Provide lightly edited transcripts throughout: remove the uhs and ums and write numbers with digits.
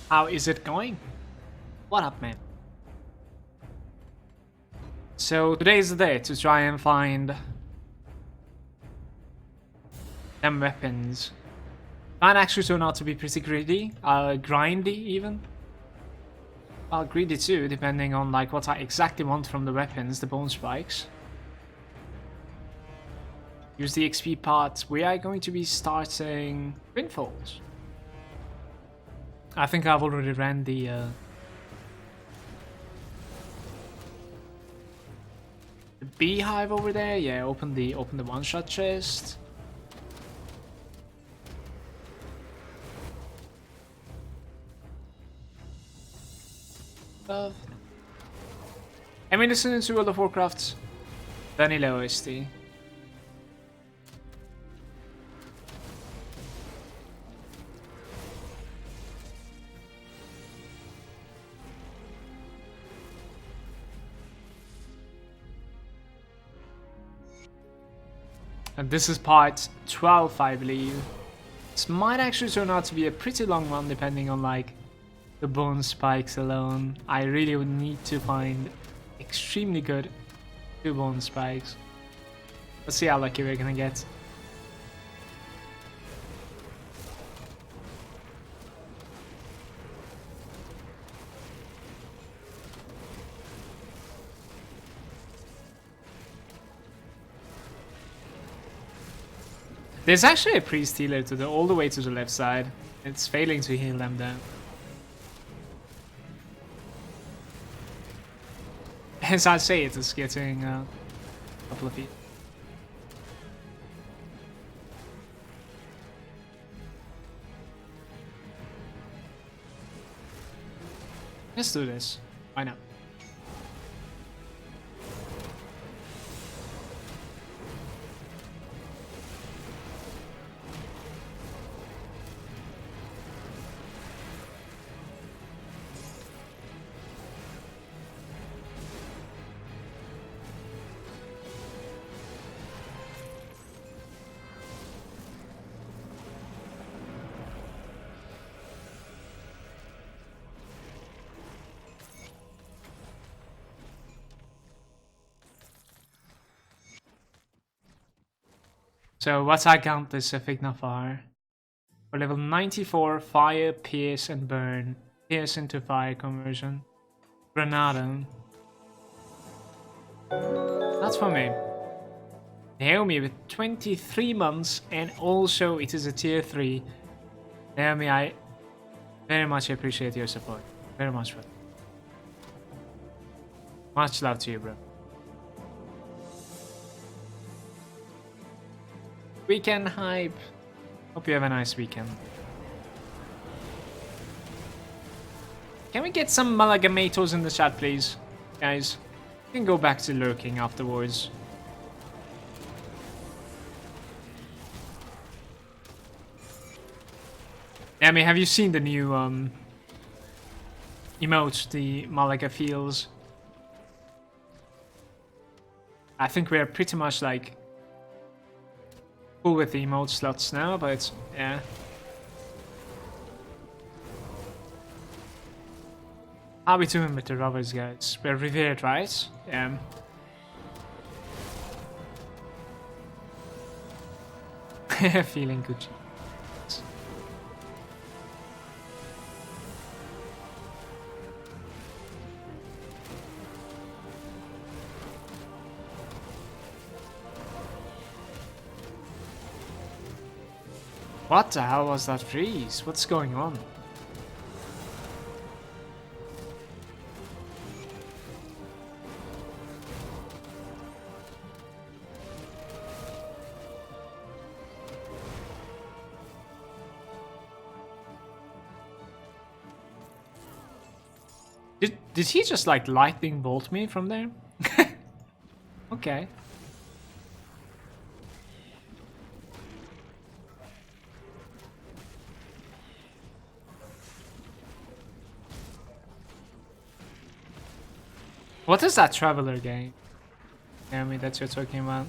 How is it going? What up, man? So today is the day to try and find them weapons. Might actually turn out to be pretty greedy, grindy even. Well, greedy too, depending on like what I exactly want from the weapons, the bone spikes. Use the XP part. We are going to be starting Windfalls. I think I've already ran the beehive over there. Yeah, open the one-shot chest. I mean, listen to World of Warcraft vanilla OST. And this is part 12, I believe. This might actually turn out to be a pretty long one, depending on like the bone spikes alone. I really would need to find extremely good 2 bone spikes. Let's see how lucky we're gonna get. There's actually a priest healer to the all the way to the left side. It's failing to heal them though. As I say, it is getting a couple of feet. Let's do this. Why not? So what I count is a Fignafar. For level 94, fire, pierce, and burn. Pierce into fire conversion. Granada. That's for me. Naomi with 23 months, and also it is a tier 3. Naomi, I very much appreciate your support. Very much, bro. Much love to you, bro. Weekend hype. Hope you have a nice weekend. Can we get some Malagamatos in the chat, please? Guys, you can go back to lurking afterwards. I mean, have you seen the new emote, the Malaga feels? I think we're pretty much like full with the emote slots now, but yeah. How are we doing with the robbers, guys? We're revered, right? Yeah. Feeling good. What the hell was that freeze? What's going on? Did he just like lightning bolt me from there? Okay. What is that Traveler game? Jeremy, that you're talking about?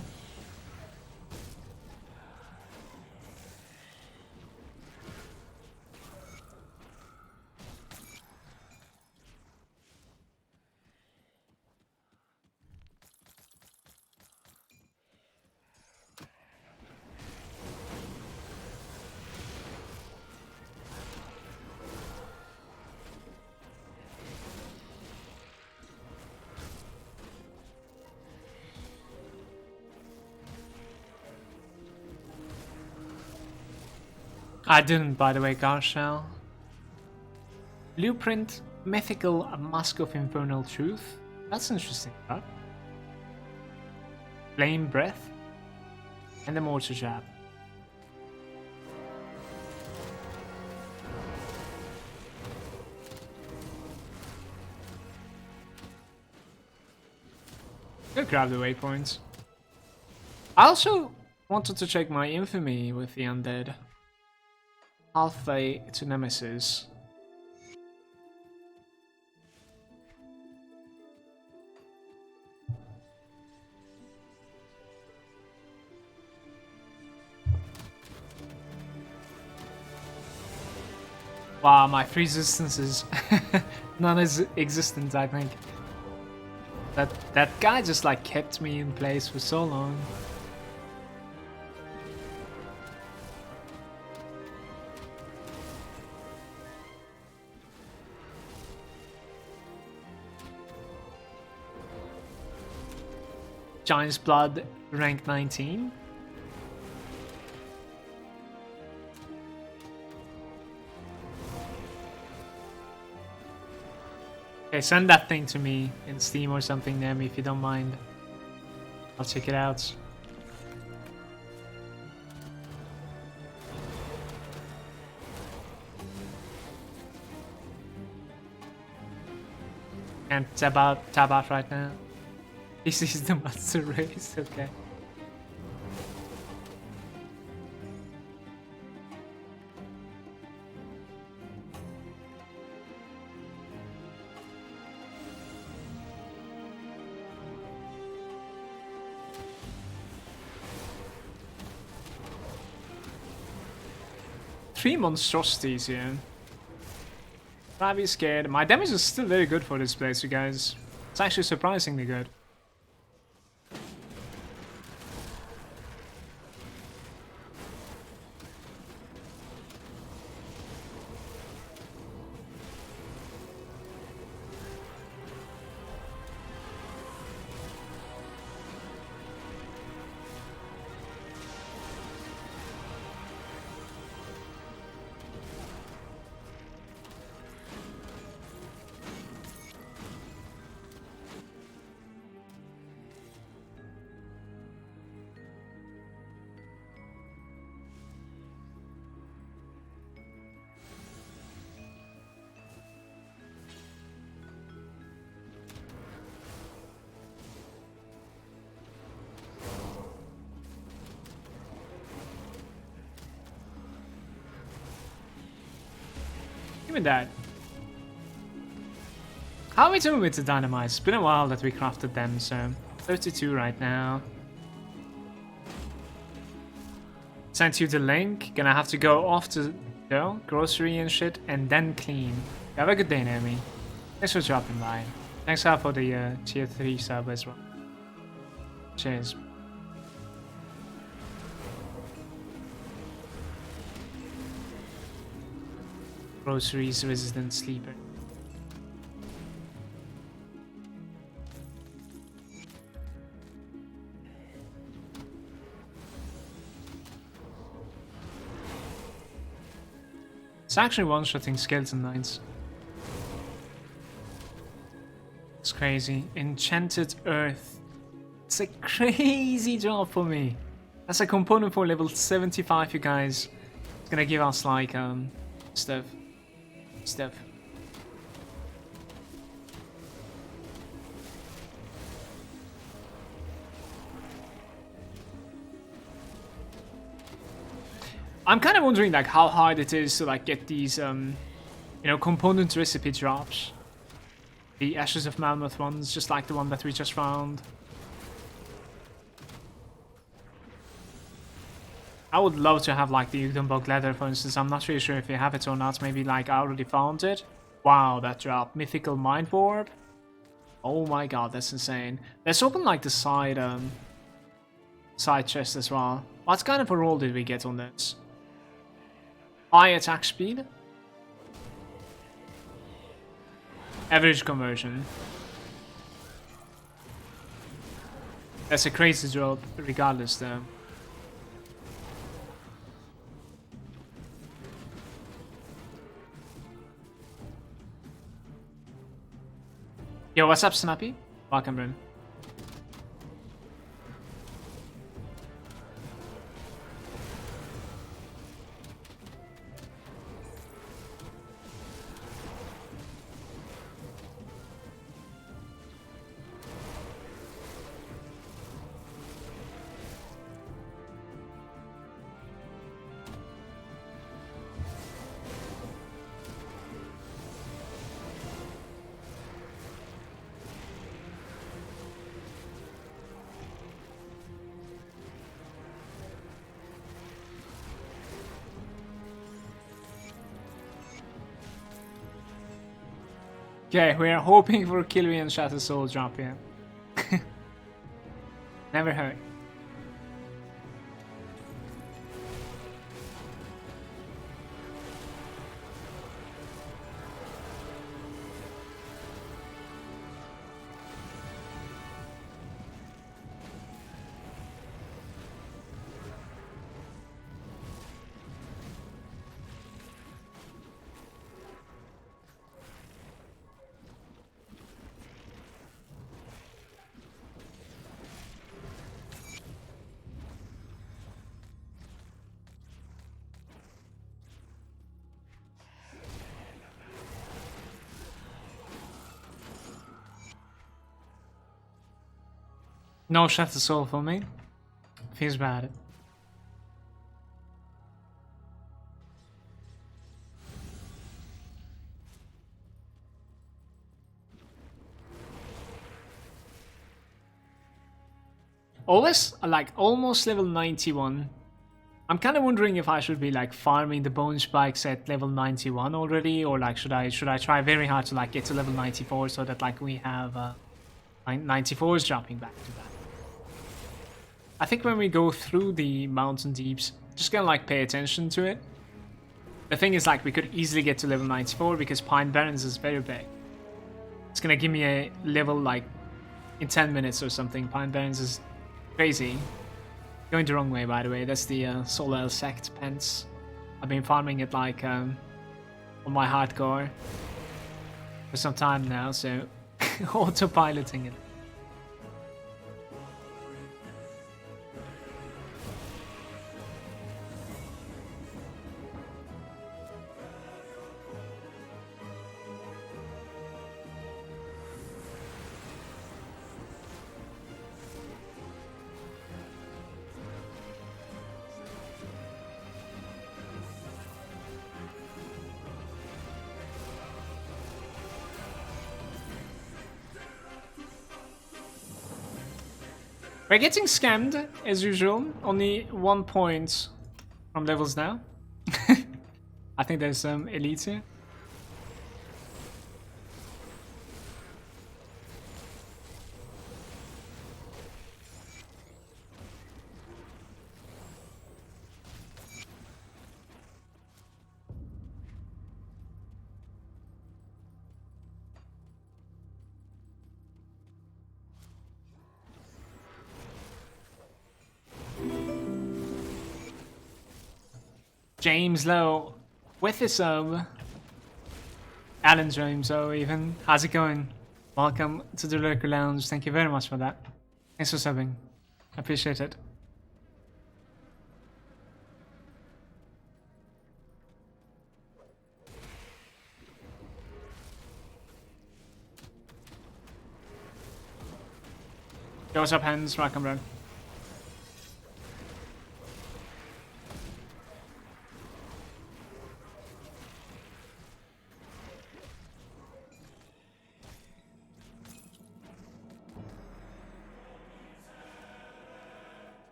I didn't, by the way, Garshell. Blueprint, Mythical Mask of Infernal Truth. That's interesting, huh? Flame Breath. And the Mortar Jab. Go grab the waypoints. I also wanted to check my infamy with the undead. Halfway to Nemesis. Wow, my freeze resistance is non-existent, I think. That guy just like kept me in place for so long. Giant's Blood, rank 19. Okay, send that thing to me in Steam or something near me if you don't mind. I'll check it out. Can't tab out right now. This is the master race, okay. Three monstrosities here. I'd be scared. My damage is still very good for this place, you guys. It's actually surprisingly good. Give me that. How are we doing with the dynamite? It's been a while that we crafted them, so 32 right now. Sent you the link. Gonna have to go off to go grocery and shit, and then clean. Have a good day, Naomi. Thanks for dropping by. Thanks for the tier 3 sub as well. Cheers. Groceries resident sleeper. It's actually one-shotting skeleton knights. It's crazy. Enchanted Earth. It's a crazy job for me. That's a component for level 75, you guys. It's gonna give us like stuff. I'm kind of wondering like how hard it is to like get these you know, component recipe drops. The Ashes of Malmouth ones, just like the one that we just found. I would love to have like the Udenbog leather, for instance. I'm not really sure if you have it or not. Maybe like I already found it. Wow, that drop. Mythical Mind Warp. Oh my god, that's insane. Let's open like the side chest as well. What kind of a roll did we get on this? High attack speed. Average conversion. That's a crazy drop, regardless though. Yo, what's up, Snappy? Welcome, Bryn. Okay, we are hoping for Kilby and Shatter Soul drop here. Never heard. No Shatter Soul for me. Feels bad. Always, like, almost level 91. I'm kind of wondering if I should be, like, farming the bone spikes at level 91 already, or, like, should I try very hard to, like, get to level 94 so that, like, we have 94s dropping back to back. I think when we go through the mountain deeps, just gonna, like, pay attention to it. The thing is, like, we could easily get to level 94 because Pine Barrens is very big. It's gonna give me a level, like, in 10 minutes or something. Pine Barrens is crazy. Going the wrong way, by the way. That's the Solar Sect pens. I've been farming it, like, on my hardcore for some time now, so autopiloting it. We're getting scammed, as usual. Only 1 point from levels now. I think there's some elites here. James Lowe with the sub. Alan James Lowe even. How's it going? Welcome to the Lurker Lounge. Thank you very much for that. Thanks for subbing. I appreciate it. Yo, what's up, hands? Welcome, bro.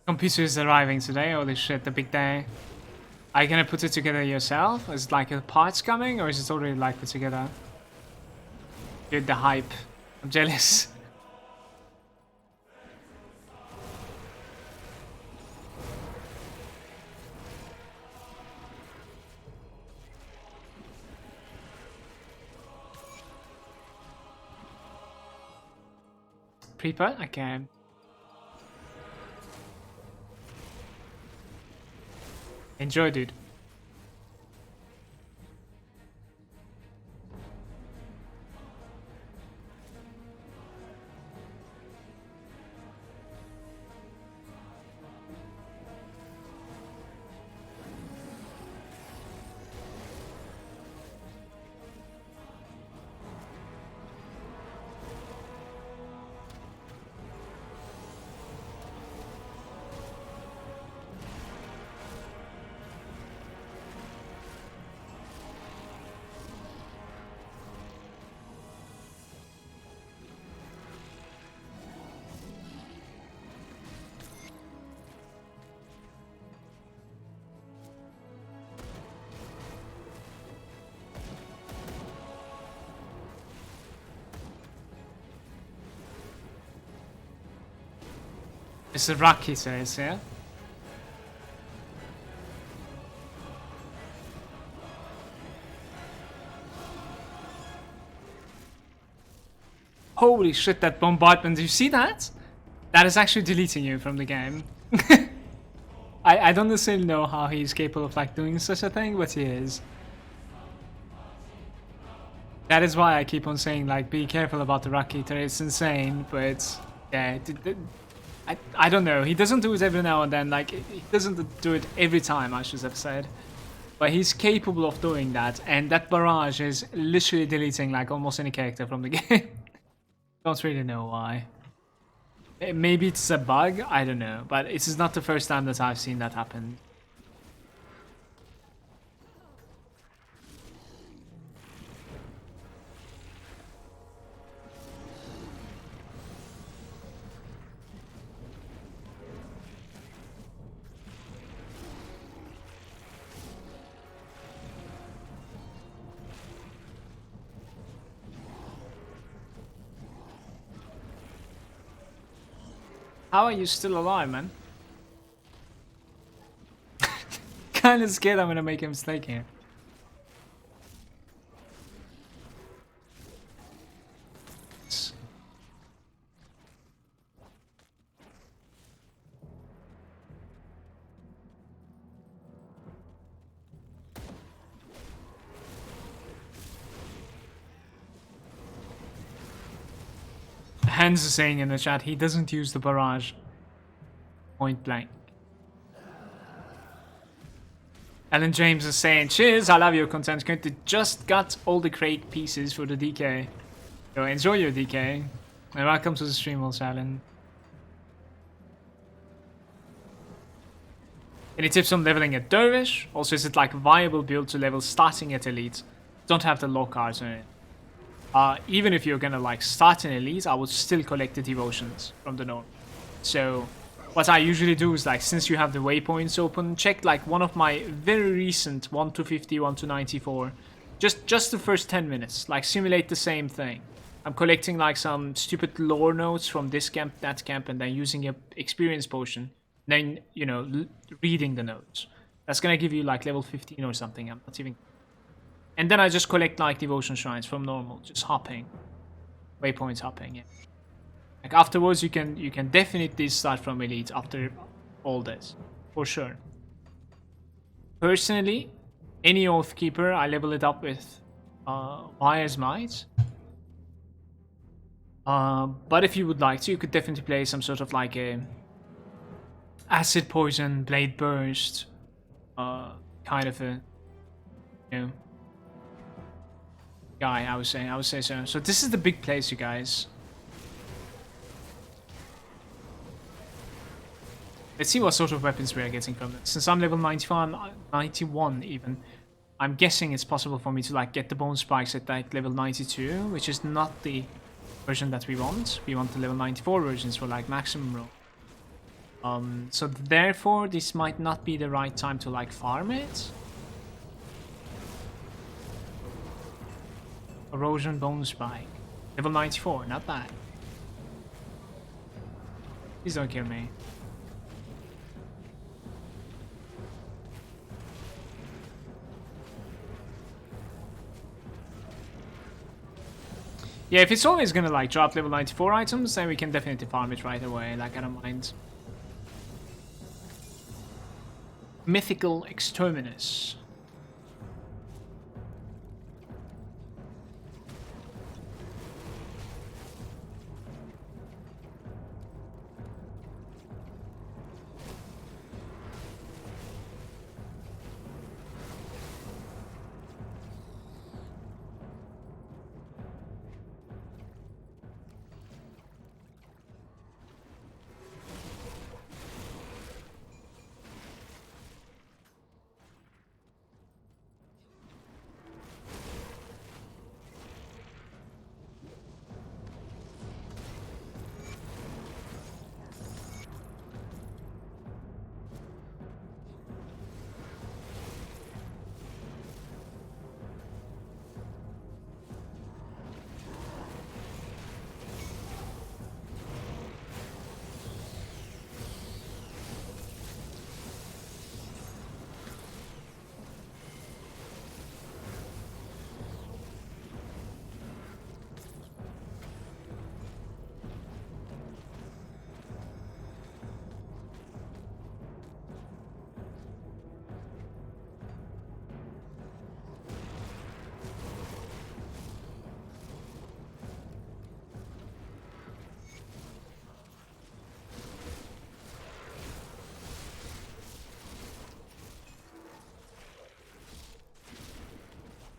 Computer is arriving today. Holy shit, the big day. Are you gonna put it together yourself? Is it like a parts coming, or is it already like put together? Dude, the hype. I'm jealous. Pre-put? Okay. Enjoy, dude. It's a rock, he says, yeah? Holy shit, that bombardment, do you see that? That is actually deleting you from the game. I don't necessarily know how he's capable of like doing such a thing, but he is. That is why I keep on saying like be careful about the Rock Eater, it's insane, but yeah, I don't know, he doesn't do it every now and then, like he doesn't do it every time I should have said. But he's capable of doing that, and that barrage is literally deleting like almost any character from the game. Don't really know why. Maybe it's a bug, I don't know, but it is not the first time that I've seen that happen. How are you still alive, man? Kinda scared I'm gonna make a mistake here. Hans is saying in the chat he doesn't use the barrage point blank. Alan James is saying, cheers, I love your content. Currently just got all the crate pieces for the DK. So enjoy your DK. And welcome to the stream also, Alan. Any tips on leveling at Dervish? Also, is it like a viable build to level starting at Elite? Don't have the lock cards on it. Even if you're gonna like start in Elite, I would still collect the devotions from the north. So what I usually do is like, since you have the waypoints open, check like one of my very recent 1 to 50, 1 to 94. Just the first 10 minutes, like simulate the same thing. I'm collecting like some stupid lore notes from this camp, that camp, and then using a experience potion. Then, you know, reading the notes. That's gonna give you like level 15 or something, I'm not even... And then I just collect like devotion shrines from normal, just hopping. Waypoints hopping, yeah. Like afterwards you can definitely start from Elite after all this. For sure. Personally, any Oathkeeper, I level it up with Wire's Might. But if you would like to, you could definitely play some sort of like a Acid Poison, Blade Burst, kind of a, you know, guy, I would say so. So this is the big place, you guys. Let's see what sort of weapons we are getting from it. Since I'm level 95, 91 even, I'm guessing it's possible for me to like get the bone spikes at like level 92, which is not the version that we want. We want the level 94 versions for like maximum roll. So therefore this might not be the right time to like farm it. Erosion bone spike. Level 94, not bad. Please don't kill me. Yeah, if it's always gonna like drop level 94 items, then we can definitely farm it right away, like I don't mind. Mythical Exterminus.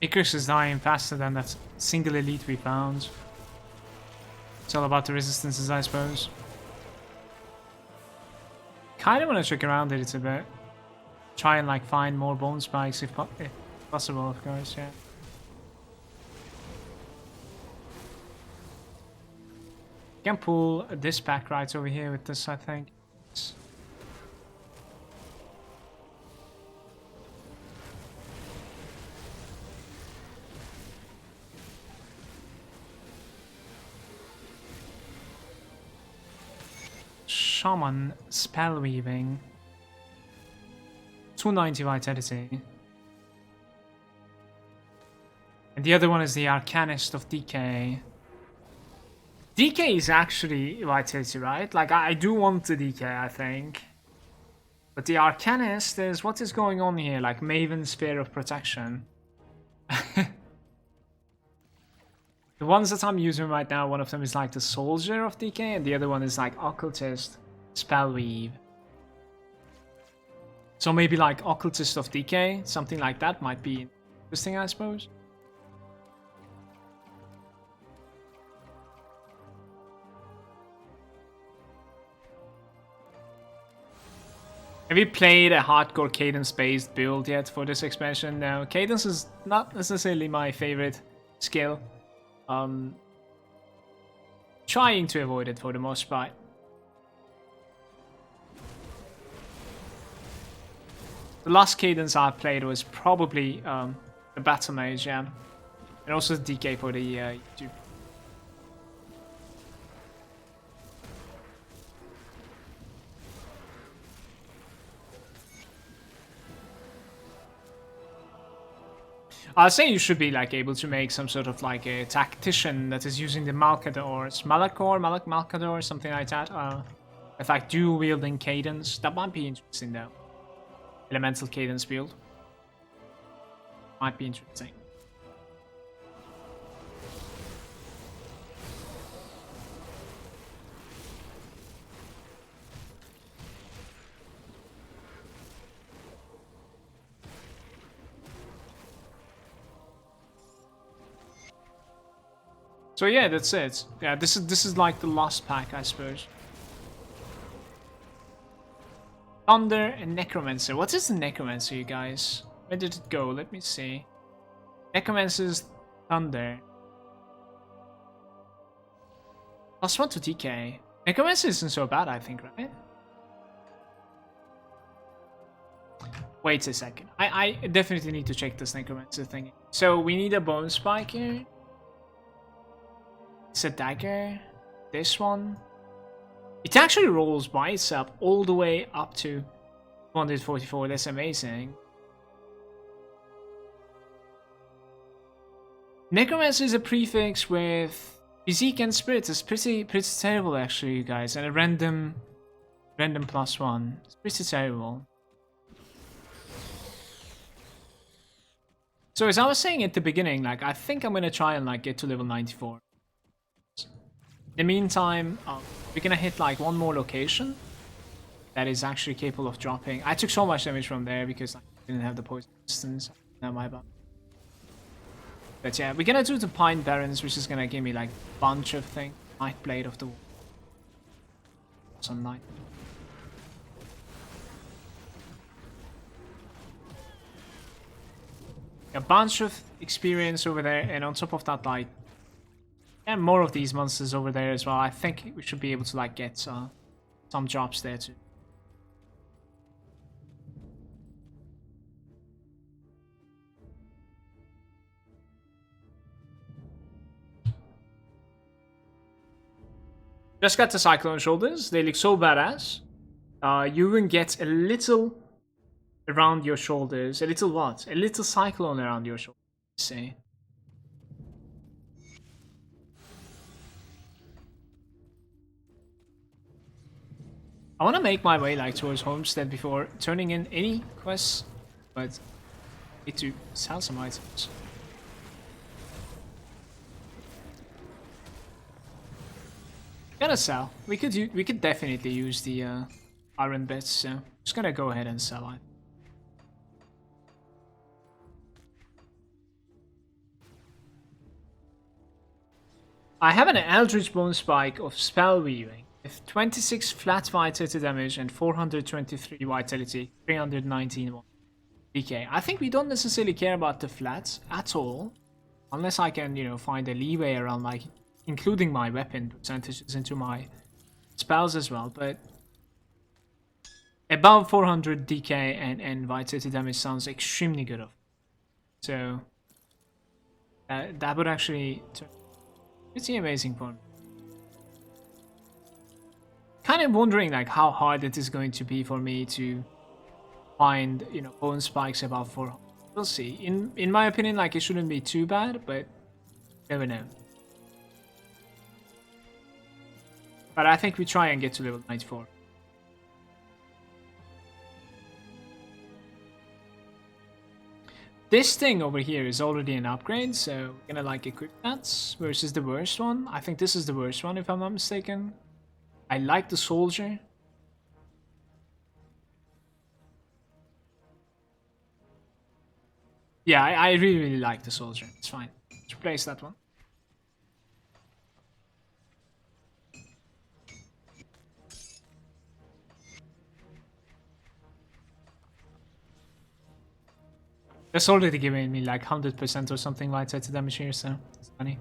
Icarus is dying faster than that single elite we found. It's all about the resistances, I suppose. Kind of want to check around it a bit. Try and like find more bone spikes if possible, of course, yeah. Can pull this pack right over here with this, I think. Shaman spell weaving. 290 vitality. And the other one is the Arcanist of Decay. DK is actually vitality, right? Like, I do want the DK, I think. But the Arcanist is... what is going on here? Like, Maven Sphere of Protection. The ones that I'm using right now, one of them is like the Soldier of DK, and the other one is like Occultist Spellweave. So maybe like Occultist of Decay, something like that might be interesting, I suppose. Have you played a hardcore cadence-based build yet for this expansion? No, cadence is not necessarily my favorite skill. Trying to avoid it for the most part. The last cadence I played was probably the Battle Mage, yeah. And also the DK for the YouTube. I was saying you should be like able to make some sort of like a tactician that is using the Malcadors, Malcador, something like that. In fact, dual wielding cadence. That might be interesting though. Elemental cadence build. Might be interesting. So yeah, that's it. Yeah, this is like the last pack, I suppose. Thunder and Necromancer. What is the Necromancer, you guys? Where did it go? Let me see. Necromancer's Thunder. +1 to TK. Necromancer isn't so bad, I think, right? Wait a second. I definitely need to check this Necromancer thing. So we need a bone spike here. It's a dagger. This one. It actually rolls by itself all the way up to 244. That's amazing. Necromancer is a prefix with physique and spirit. It's pretty terrible actually, you guys. And a random +1. It's pretty terrible. So as I was saying at the beginning, like I think I'm gonna try and like get to level 94. In the meantime, we're gonna hit like one more location that is actually capable of dropping. I took so much damage from there because I didn't have the poison resistance. Not my bad. But yeah, we're gonna do the Pine Barrens, which is gonna give me like a bunch of things. Night Blade of the Wall. Some night. A bunch of experience over there, and on top of that, like, and more of these monsters over there as well. I think we should be able to like get some drops there too. Just got the Cyclone Shoulders. They look so badass. You even get a little around your shoulders. A little what? A little cyclone around your shoulders. See. I want to make my way like towards Homestead before turning in any quests, but I need to sell some items. Gonna sell. We could definitely use the iron bits, so just gonna go ahead and sell it. I have an Eldritch Bone Spike of Spell Weaving with 26 flat vitality damage and 423 vitality, 319 DK. I think we don't necessarily care about the flats at all, unless I can, find a leeway around like including my weapon percentages into my spells as well. But above 400 DK and vitality damage sounds extremely good. So that would actually turn pretty amazing for me. Kind of wondering like how hard it is going to be for me to find bone spikes above 400. We'll see. In my opinion, like it shouldn't be too bad, but never know. But I think we try and get to level 94. This thing over here is already an upgrade, so we're gonna like equip that versus the worst one. I think this is the worst one if I'm not mistaken. I like the soldier. Yeah, I really like the soldier. It's fine. Let's replace that one. That's already giving me like 100% or something vitality damage here, so it's funny.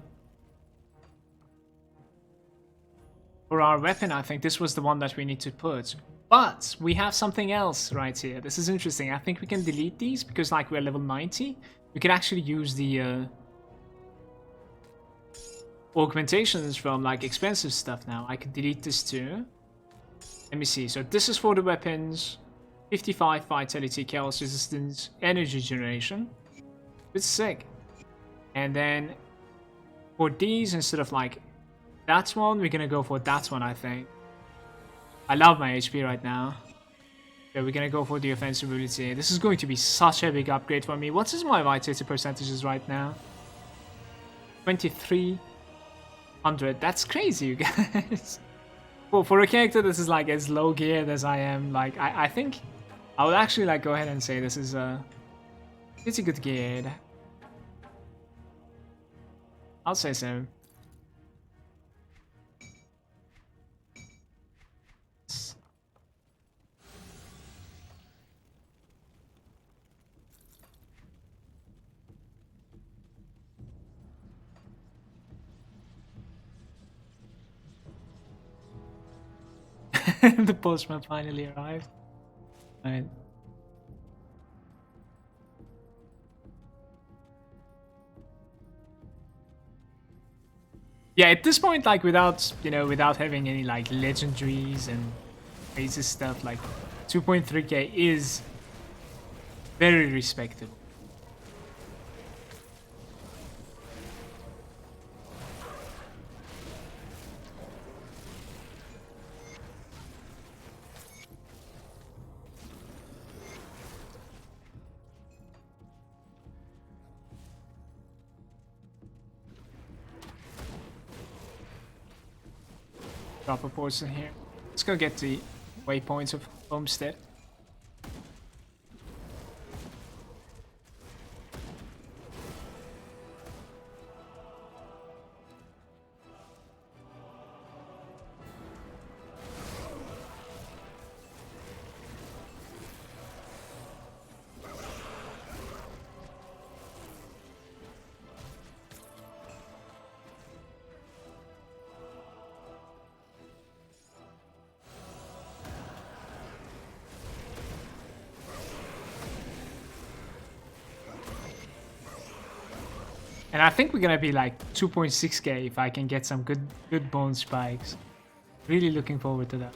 For our weapon, I think this was the one that we need to put. But we have something else right here. This is interesting. I think we can delete these because like we're level 90. We can actually use the augmentations from like expensive stuff now. I can delete this too. Let me see. So this is for the weapons. 55 vitality, chaos resistance, energy generation. It's sick. And then for these, instead of like that one, we're gonna go for that one, I think. I love my HP right now. So we're gonna go for the offensive ability. This is going to be such a big upgrade for me. What is my vitality percentages right now? 2300. That's crazy, you guys. Well, for a character this is like as low geared as I am, like I think I would actually like go ahead and say this is a pretty good geared. I'll say so. The postman finally arrived. Right. Yeah, at this point, like without without having any like legendaries and crazy stuff, like 2.3k is very respectable. Drop a poison here. Let's go get the waypoints of Homestead. And I think we're gonna be like 2.6k if I can get some good bone spikes. Really looking forward to that.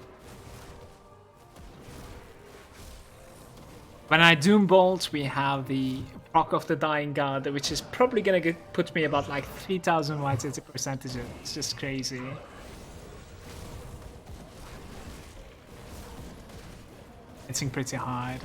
When I Doom Bolt, we have the proc of the Dying God, which is probably gonna put me about like 3000 vitality percentages. It's just crazy. It's pretty hard.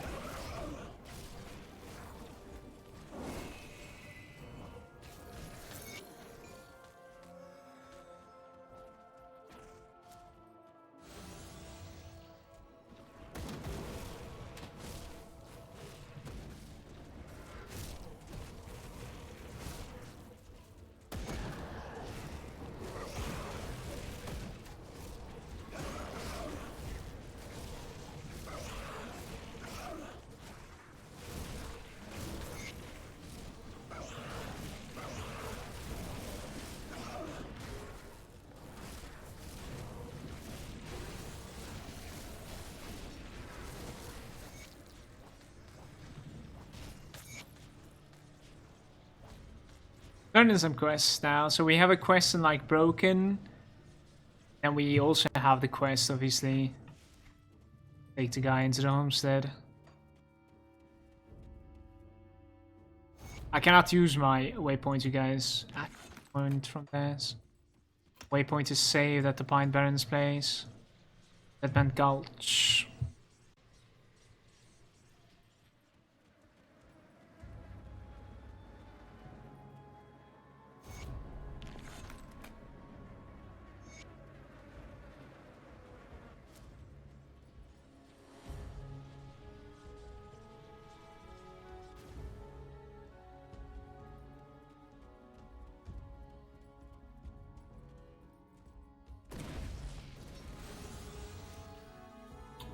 Learning some quests now. So we have a quest in like Broken. And we also have the quest, obviously. Take the guy into the homestead. I cannot use my waypoint, you guys. Point from this. Waypoint is saved at the Pine Barrens place. That meant Gulch.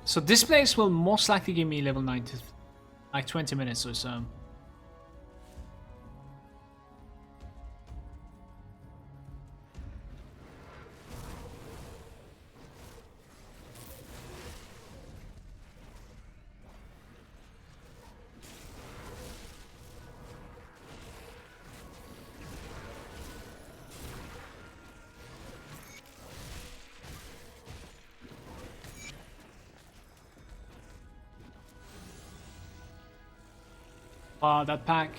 So this place will most likely give me level 90, like 20 minutes or so. Wow, that pack.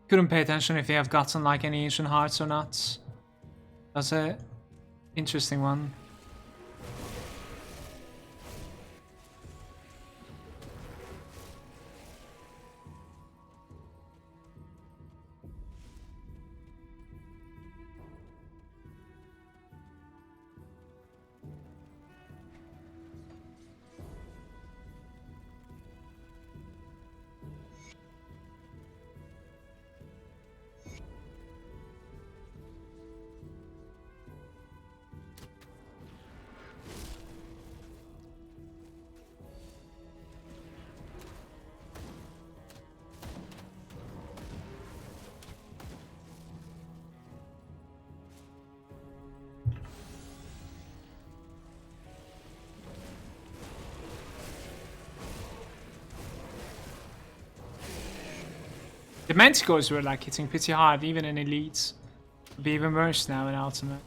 Couldn't pay attention if they have gotten like any ancient hearts or not. That's a interesting one. The Manticores were like hitting pretty hard, even in elites. It'll be even worse now in ultimate.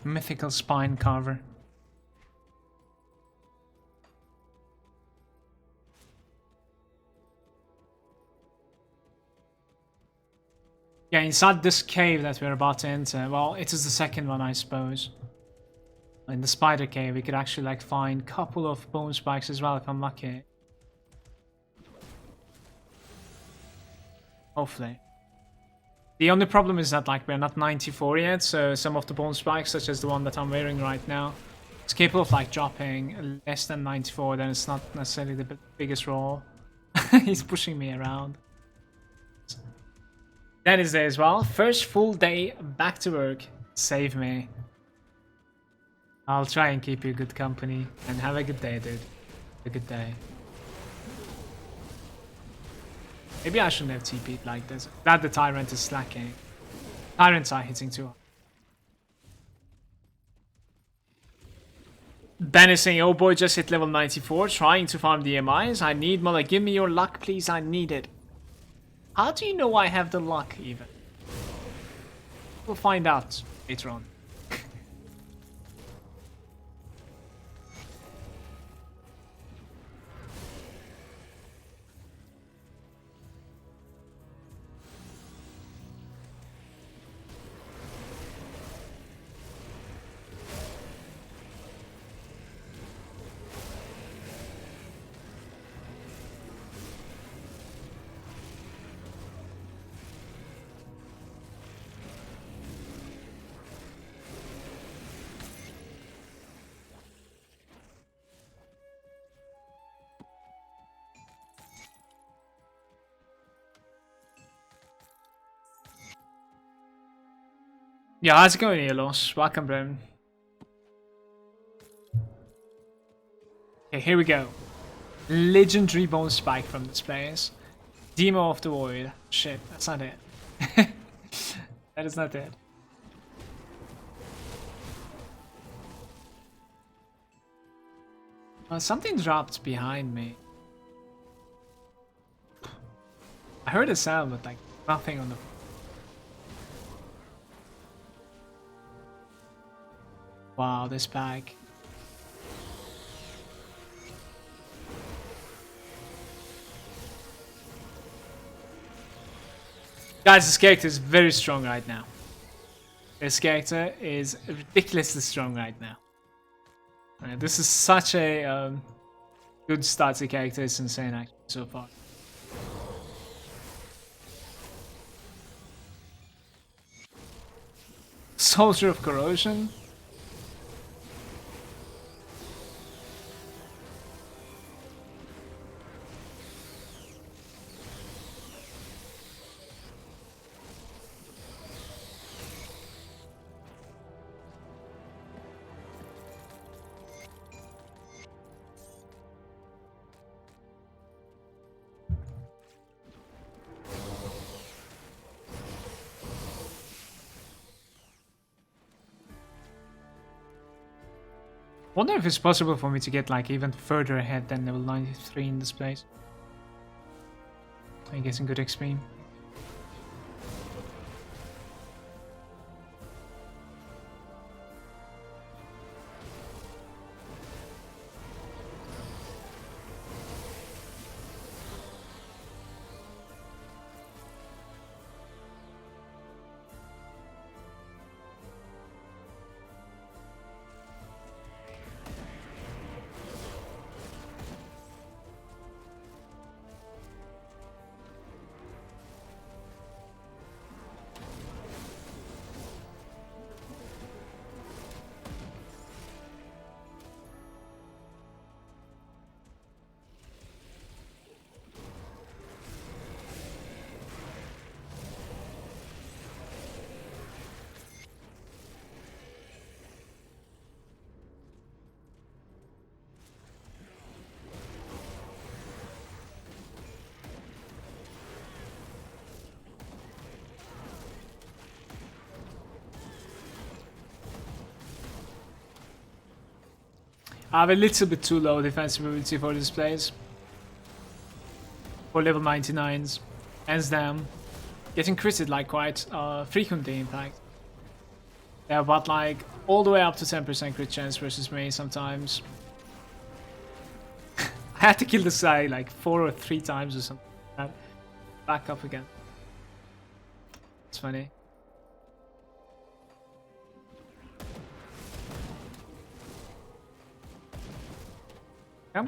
Mythical spine carver. Yeah, inside this cave that we're about to enter, well, it is the second one, I suppose. In the spider cave, we could actually like find a couple of bone spikes as well if I'm lucky. Hopefully. The only problem is that like we're not 94 yet, so some of the bone spikes, such as the one that I'm wearing right now, it's capable of like dropping less than 94, then it's not necessarily the biggest roll. He's pushing me around. That is there as well. First full day back to work. Save me. I'll try and keep you good company. And have a good day, dude. A good day. Maybe I shouldn't have TP'd like this. Glad the Tyrant is slacking. Tyrants are hitting too hard. Ben is saying, oh boy, just hit level 94, trying to farm the MIs. I need Mullah. Give me your luck, please. I need it. How do you know I have the luck, even? We'll find out later on. Yeah, how's it going, Elos? Welcome, bro. Okay, here we go. Legendary bone spike from this place. Demo of the Void. Shit, that's not it. That is not it. Something dropped behind me. I heard a sound, but like nothing on the. Wow, this bag. Guys, this character is very strong right now. This character is ridiculously strong right now. This is such a good starter character. It's insane actually so far. Soldier of Corrosion. Wonder if it's possible for me to get like even further ahead than level 93 in this place. I'm getting good XP. I have a little bit too low defensive ability for this place. For level 99s. Hands down. Getting critted like quite frequently in fact. Yeah, but like all the way up to 10% crit chance versus me sometimes. I had to kill this guy like 4 or 3 times or something. Back up again. It's funny.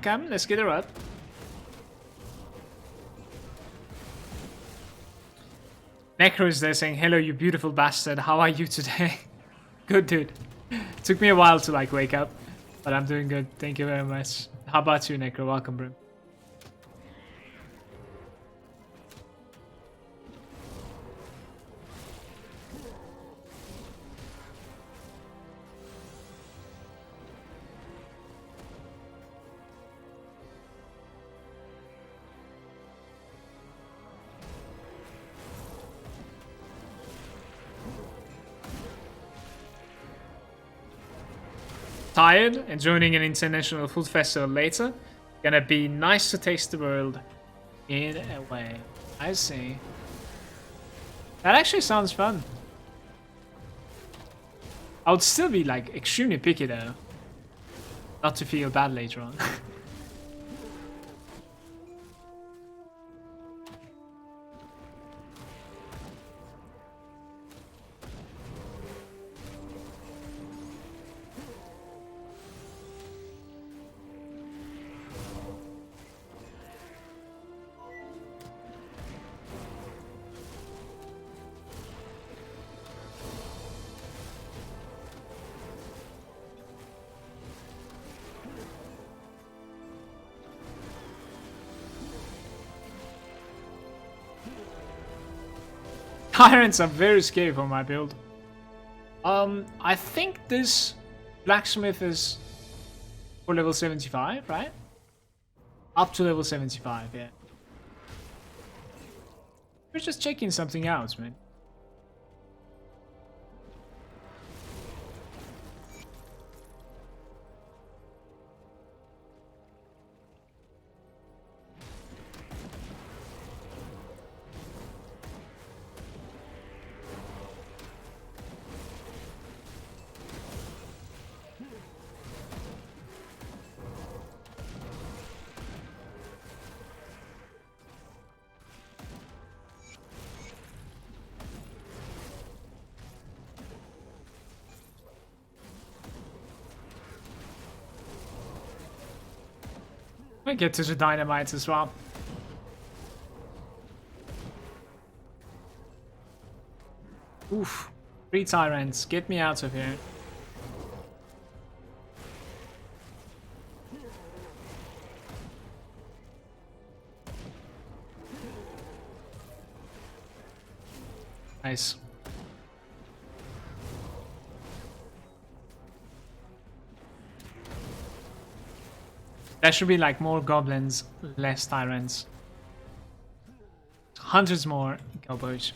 Come, let's get her up. Necro is there saying, hello you beautiful bastard, how are you today? Good dude. Took me a while to like wake up, but I'm doing good, thank you very much. How about you, Necro? Welcome, bro. Tired and joining an international food festival later. Gonna be nice to taste the world in a way. I see. That actually sounds fun. I would still be like extremely picky though. Not to feel bad later on. Tyrants are very scary for my build. I think this blacksmith is for level 75, right? Up to level 75, yeah. We're just checking something out, man. We get to the dynamites as well. Oof. 3 tyrants. Get me out of here. Nice. There should be like more goblins, less tyrants. Hundreds more gobos.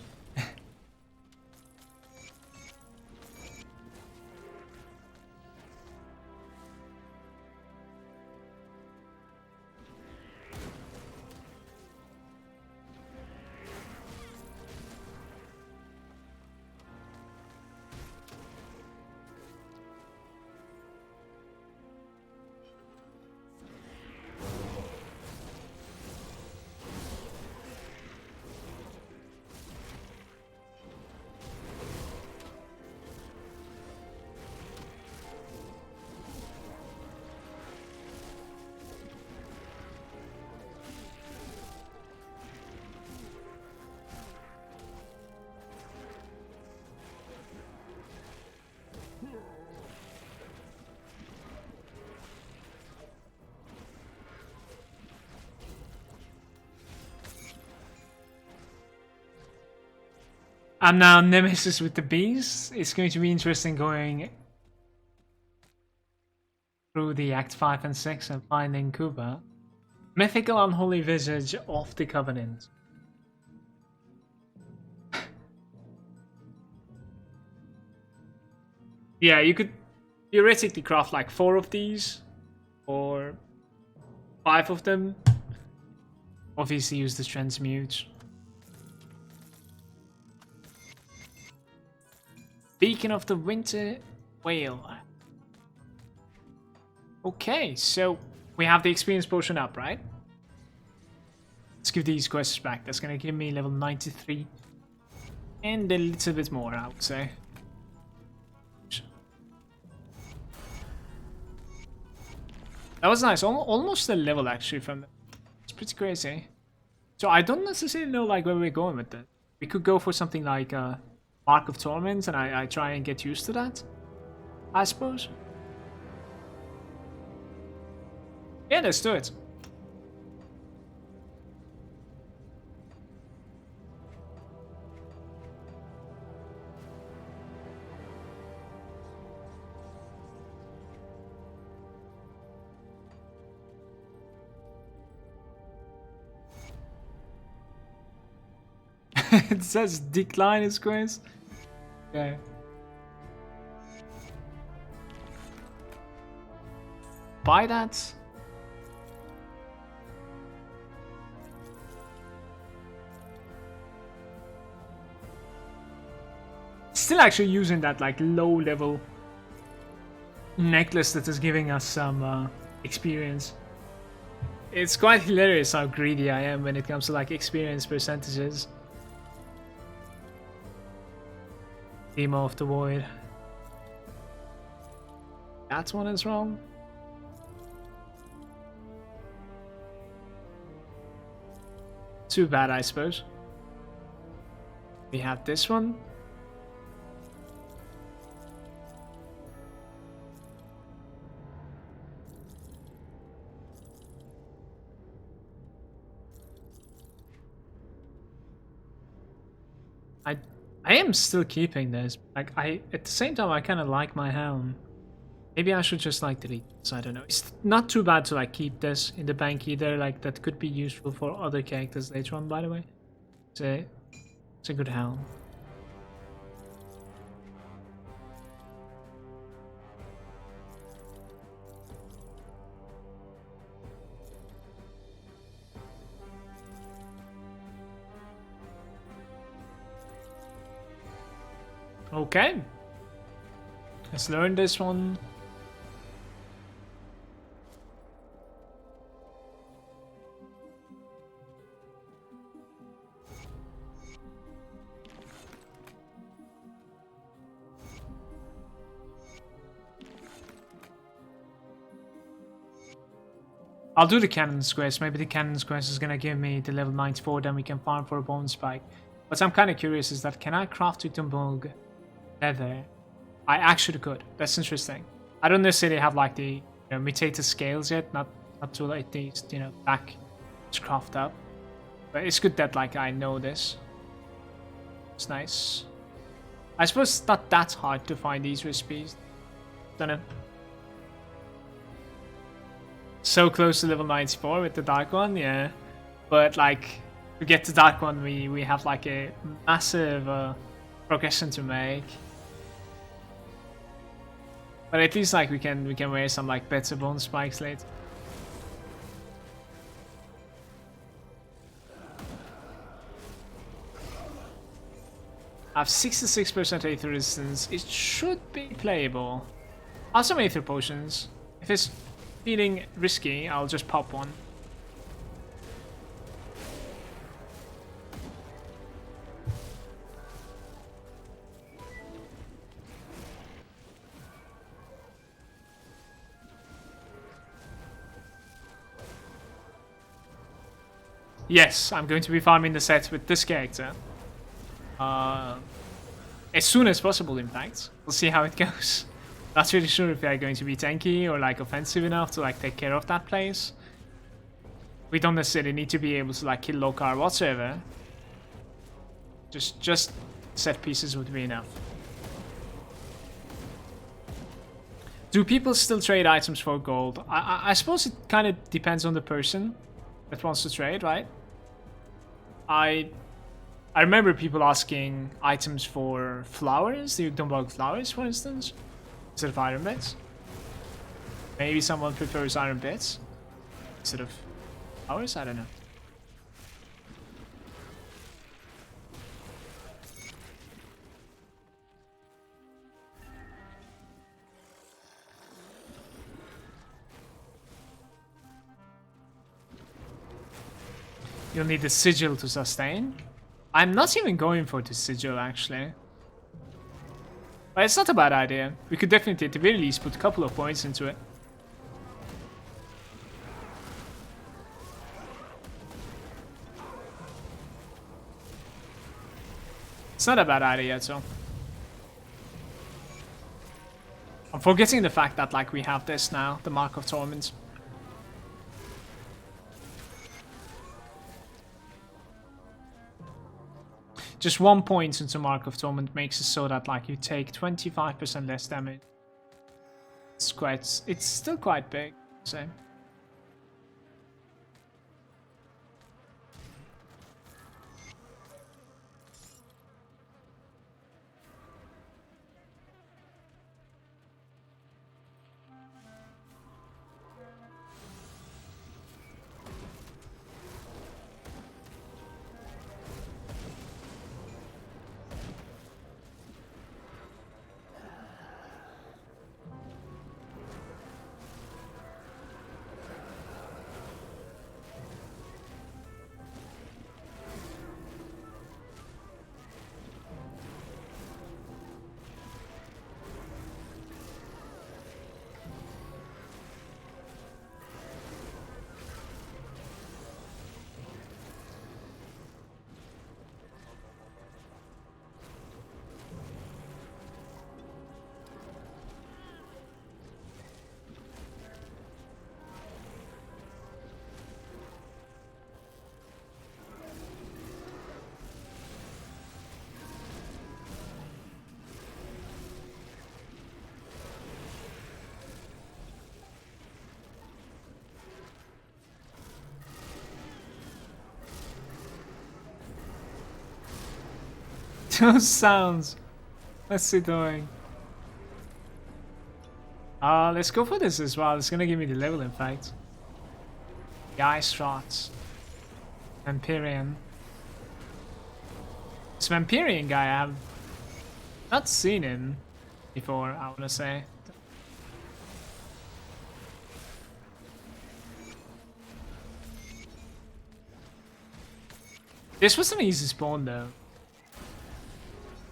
I'm now Nemesis with the bees. It's going to be interesting going through the Act 5 and 6 and finding Kuba. Mythical Unholy Visage of the Covenant. Yeah, you could theoretically craft like 4 of these or 5 of them. Obviously use the transmute. Beacon of the Winter Whale. Okay, so we have the experience potion up, right? Let's give these quests back. That's gonna give me level 93. And a little bit more, I would say. That was nice. Almost a level actually from them. It's pretty crazy. So I don't necessarily know like where we're going with that. We could go for something like Mark of Torment, and I try and get used to that, I suppose. Yeah, let's do it. It says decline is squares. Okay. Buy that. Still actually using that like low level necklace that is giving us some experience. It's quite hilarious how greedy I am when it comes to like experience percentages. Demo of the Void. That one is wrong. Too bad, I suppose. We have this one. I am still keeping this. Like, at the same time, I kind of like my helm. Maybe I should just like delete this, I don't know. It's not too bad to like keep this in the bank either, like that could be useful for other characters later on, by the way. It's a good helm. Okay. Let's learn this one. I'll do the Cannon's Quest. Maybe the Cannon's Quest is gonna give me the level 94, then we can farm for a bone spike. What I'm kind of curious is that can I craft Utumburg leather? I actually could. That's interesting. I don't necessarily have like the mutated scales yet, not to like these back to craft up. But it's good that like I know this. It's nice. I suppose it's not that hard to find these recipes. Don't know. So close to level 94 with the Dark One, yeah. But like to get to Dark One, we have like a massive progression to make. But at least like we can wear some like better bone spikes later. I have 66% Aether resistance. It should be playable. I have some Aether potions. If it's feeling risky, I'll just pop one. Yes, I'm going to be farming the set with this character. As soon as possible, in fact. We'll see how it goes. Not really sure if they're going to be tanky or like offensive enough to like take care of that place. We don't necessarily need to be able to like kill Lokar whatsoever. Just set pieces would be enough. Do people still trade items for gold? I suppose it kind of depends on the person that wants to trade, right? I remember people asking items for flowers, the Utumburg flowers, for instance, instead of iron bits. Maybe someone prefers iron bits instead of flowers, I don't know. You'll need the sigil to sustain. I'm not even going for the sigil, actually. But it's not a bad idea. We could definitely, at the very least, put a couple of points into it. It's not a bad idea at all. I'm forgetting the fact that, like, we have this now, the Mark of Torment. Just 1 point into Mark of Torment makes it so that like you take 25% less damage. It's still quite big, so. Those sounds. What's he doing? Let's go for this as well. It's gonna give me the level, in fact. The Ice Rots. Vampirian. This Vampirian guy, I have not seen him before, I wanna say. This was an easy spawn though.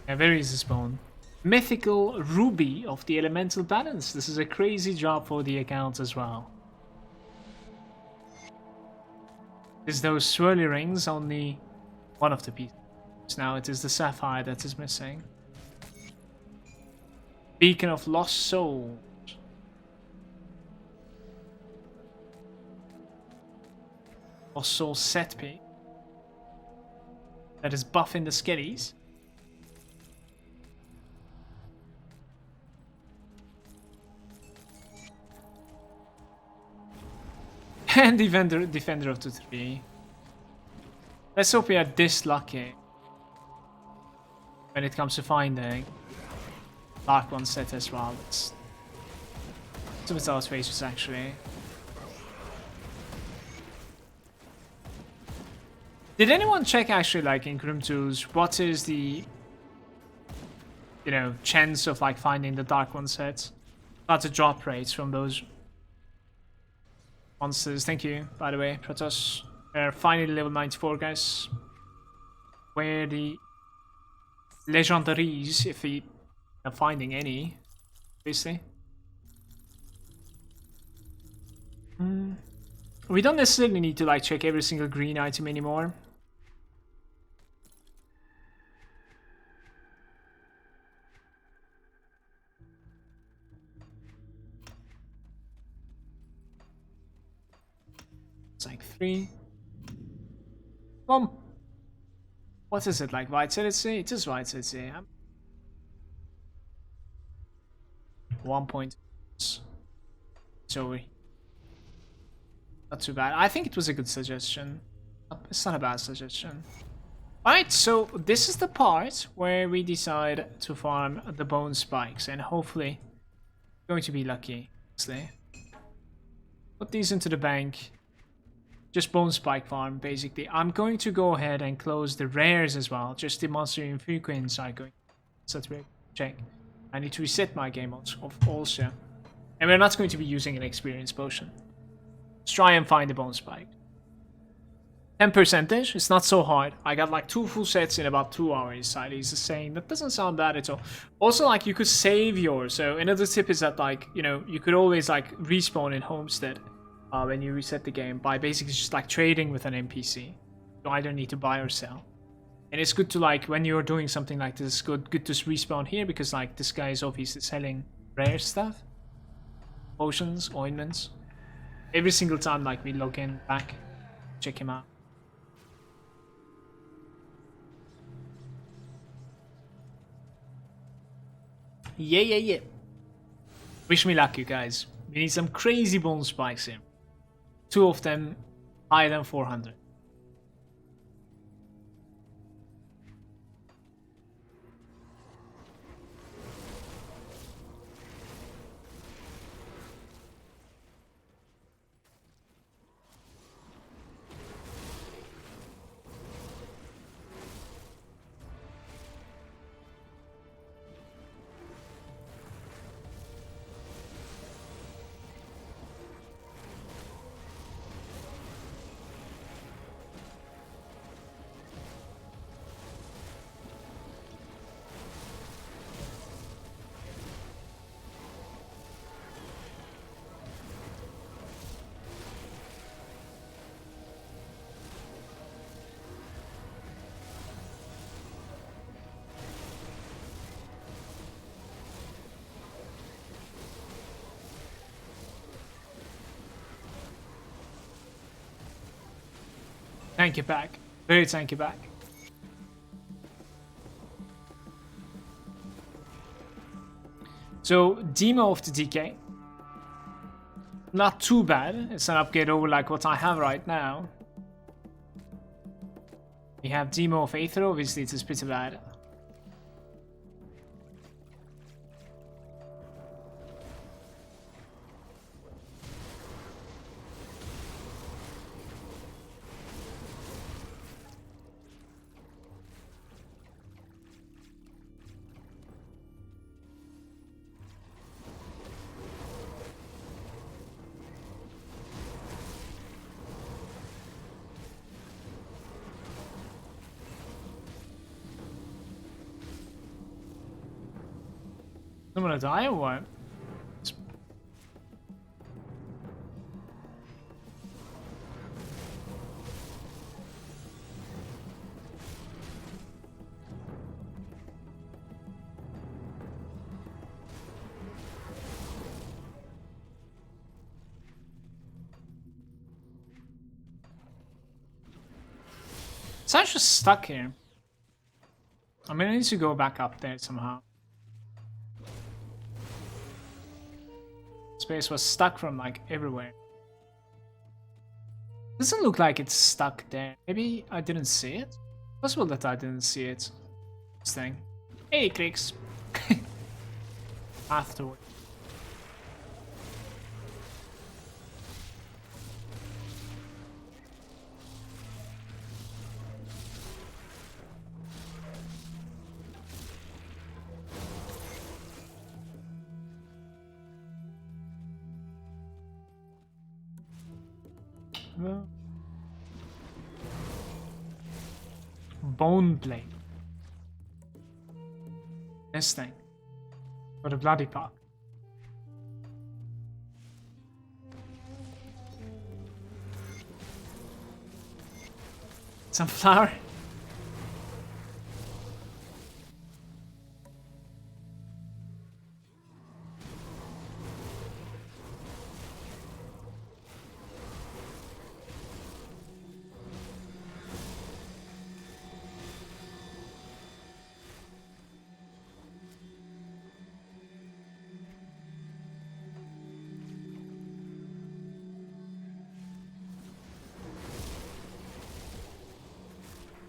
Yeah, very easy spawn. Mythical Ruby of the Elemental Balance. This is a crazy drop for the account as well. Is those swirly rings only one of the pieces? Now it is the sapphire that is missing. Beacon of Lost Souls. Lost Soul set piece. That is buffing the skellies. And Defender of the Tree. Let's hope we are this lucky when it comes to finding Dark One set as well. It's a bit outrageous actually. Did anyone check actually, like in Grim Tools, what is the, you know, chance of like finding the Dark One sets? That's the drop rates from those monsters. Thank you, by the way, Protoss. Finally level 94, guys. Where the legendaries, if we are finding any, obviously. We don't necessarily need to like check every single green item anymore. It's like 3. What is it, like vitality? It is vitality. 1 point. So not too bad. I think it was a good suggestion. It's not a bad suggestion. Alright, so this is the part where we decide to farm the bone spikes, and hopefully going to be lucky. Honestly. Put these into the bank. Just bone spike farm, basically. I'm going to go ahead and close the rares as well. Just the monster infrequents are going to check. I need to reset my game also. And we're not going to be using an experience potion. Let's try and find the bone spike. 10%, it's not so hard. I got like 2 full sets in about 2 hours. Siley's saying that doesn't sound bad at all. Also, like, you could save yours. So another tip is that, like, you know, you could always like respawn in Homestead when you reset the game by basically just like trading with an NPC. You either need to buy or sell. And it's good to, like, when you're doing something like this, good to respawn here, because like this guy is obviously selling rare stuff. Potions, ointments. Every single time like we log in back, check him out. Yeah. Wish me luck, you guys. We need some crazy bone spikes here. 2 of them higher than 400. Tanky back. Very tanky back. So, Demo of the DK. Not too bad. It's an upgrade over like what I have right now. We have Demo of Aether, obviously it is pretty bad. I'm gonna die or what? So I'm just stuck here. I mean, I need to go back up there somehow. Space was stuck from like everywhere. Doesn't look like it's stuck there. Maybe I didn't see it? Possible that I didn't see it. This thing. Hey, Krix. Afterward. Bone blade. This thing. For the bloody part. Some flour.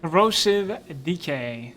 Corrosive decay.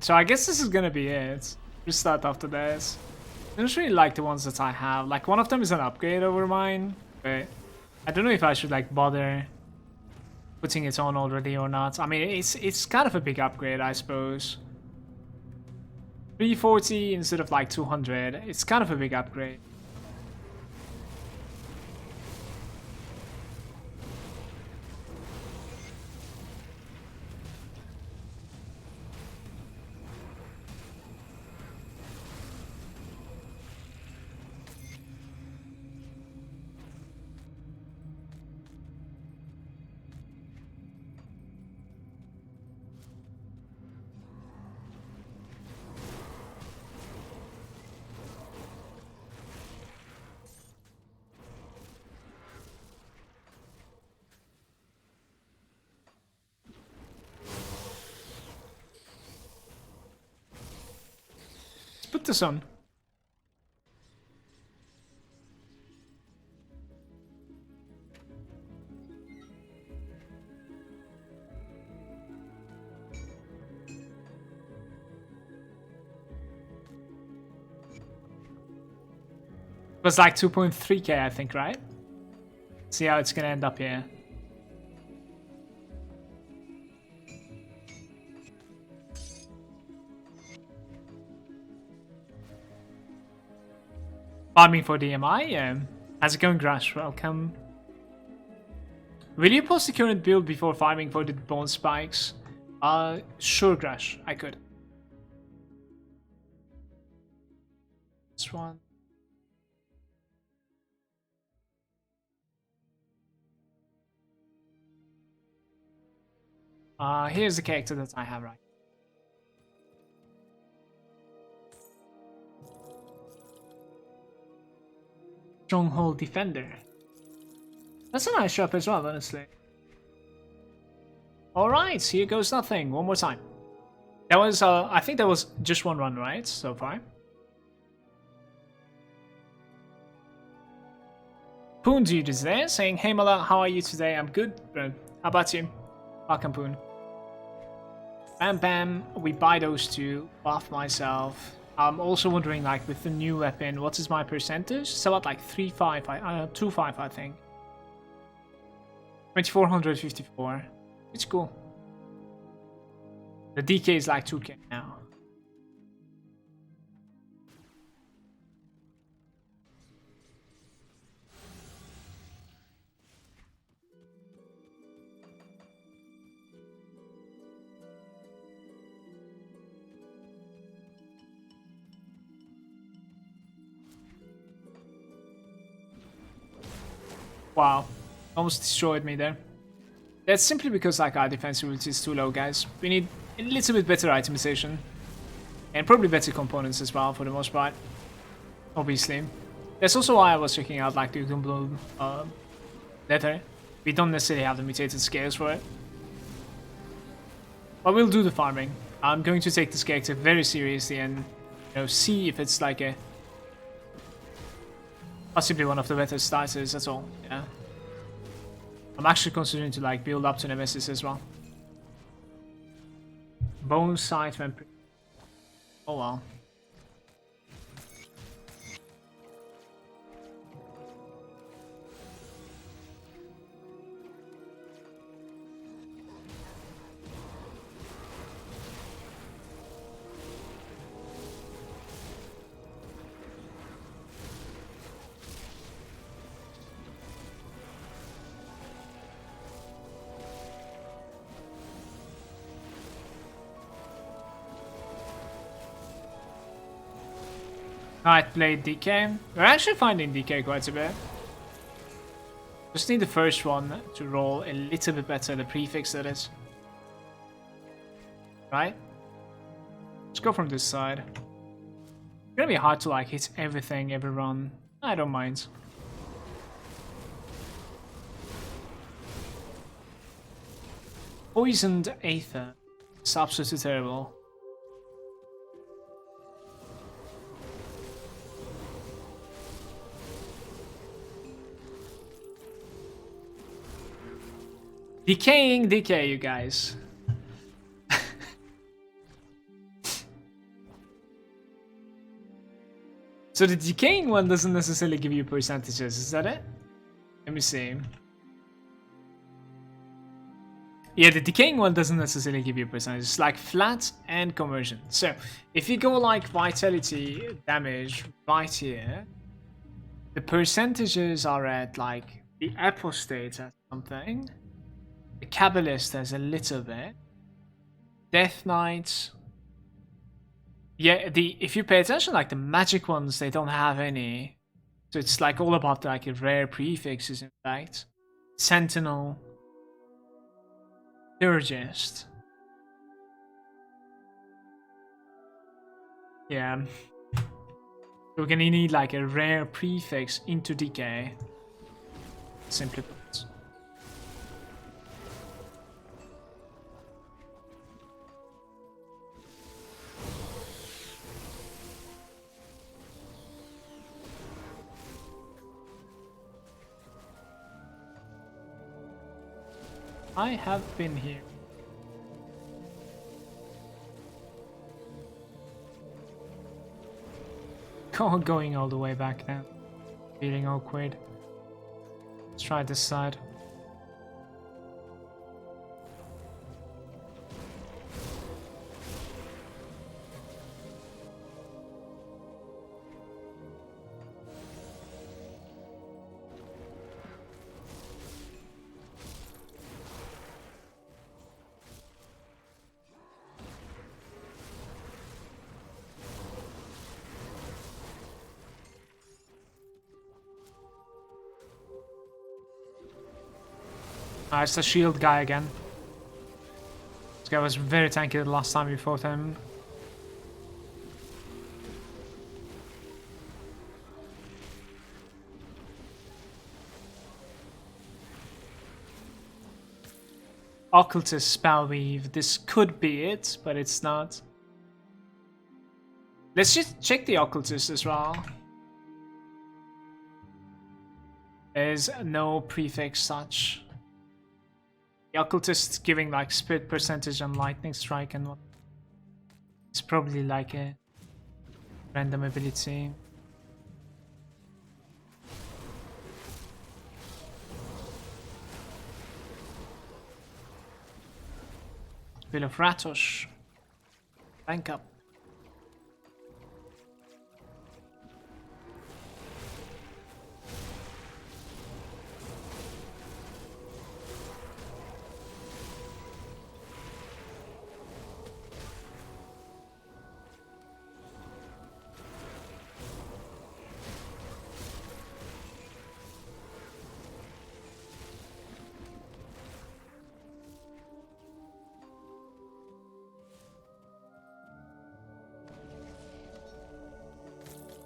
So I guess this is gonna be it. Restart after this. I don't really like the ones that I have. Like, one of them is an upgrade over mine, but I don't know if I should like bother putting it on already or not. I mean, it's kind of a big upgrade, I suppose. 340 instead of like 200. It's kind of a big upgrade. Put this on. It was like 2.3k, I think, right? See how it's gonna end up here. Farming for DMI, yeah. How's it going, Grash? Welcome. Will you post the current build before farming for the bone spikes? Sure, Grash, I could. This one. Here's the character that I have right. Stronghold Defender. That's a nice shop as well, honestly. Alright, here goes nothing. One more time. That was, I think that was just one run, right? So far. Poon Dude is there saying, "Hey Mala, how are you today? I'm good, bro. How about you?" Welcome, Poon. Bam bam, we buy those two. Buff myself. I'm also wondering, like, with the new weapon, what is my percentage? It's about like 2.5, I think. 2454. It's cool. The DK is like 2k now. Wow, almost destroyed me there. That's simply because like our defensive route is too low, guys. We need a little bit better itemization. And probably better components as well, for the most part. Obviously. That's also why I was checking out like the Bloom leather. We don't necessarily have the mutated scales for it. But we'll do the farming. I'm going to take this character very seriously and, you know, see if it's like a possibly one of the better starters, that's all, yeah. I'm actually considering to like build up to Nemesis as well. Bone side vampire. Oh well. I played DK. We're actually finding DK quite a bit. Just need the first one to roll a little bit better, the prefix that is. Right? Let's go from this side. It's gonna be hard to like hit everything every run. I don't mind. Poisoned Aether. It's absolutely terrible. Decaying decay, you guys. So the decaying one doesn't necessarily give you percentages, is that it? Let me see. Yeah, the decaying one doesn't necessarily give you percentages. It's like flat and conversion. So if you go like vitality damage right here, the percentages are at like the apostate at something. The Cabalist has a little bit. DeathKnight. Yeah, if you pay attention, like the magic ones, they don't have any. So it's like all about like rare prefixes, in fact. Sentinel. Theurgist. Yeah. So we're gonna need like a rare prefix into decay. Simply put. I have been here. Going all the way back now. Feeling awkward. Let's try this side. It's the shield guy again. This guy was very tanky the last time we fought him. Occultist spell weave. This could be it, but it's not. Let's just check the Occultist as well. There's no prefix such. The Occultist giving like spirit percentage on lightning strike and what. It's probably like a random ability. Will of Ratos. Bank up.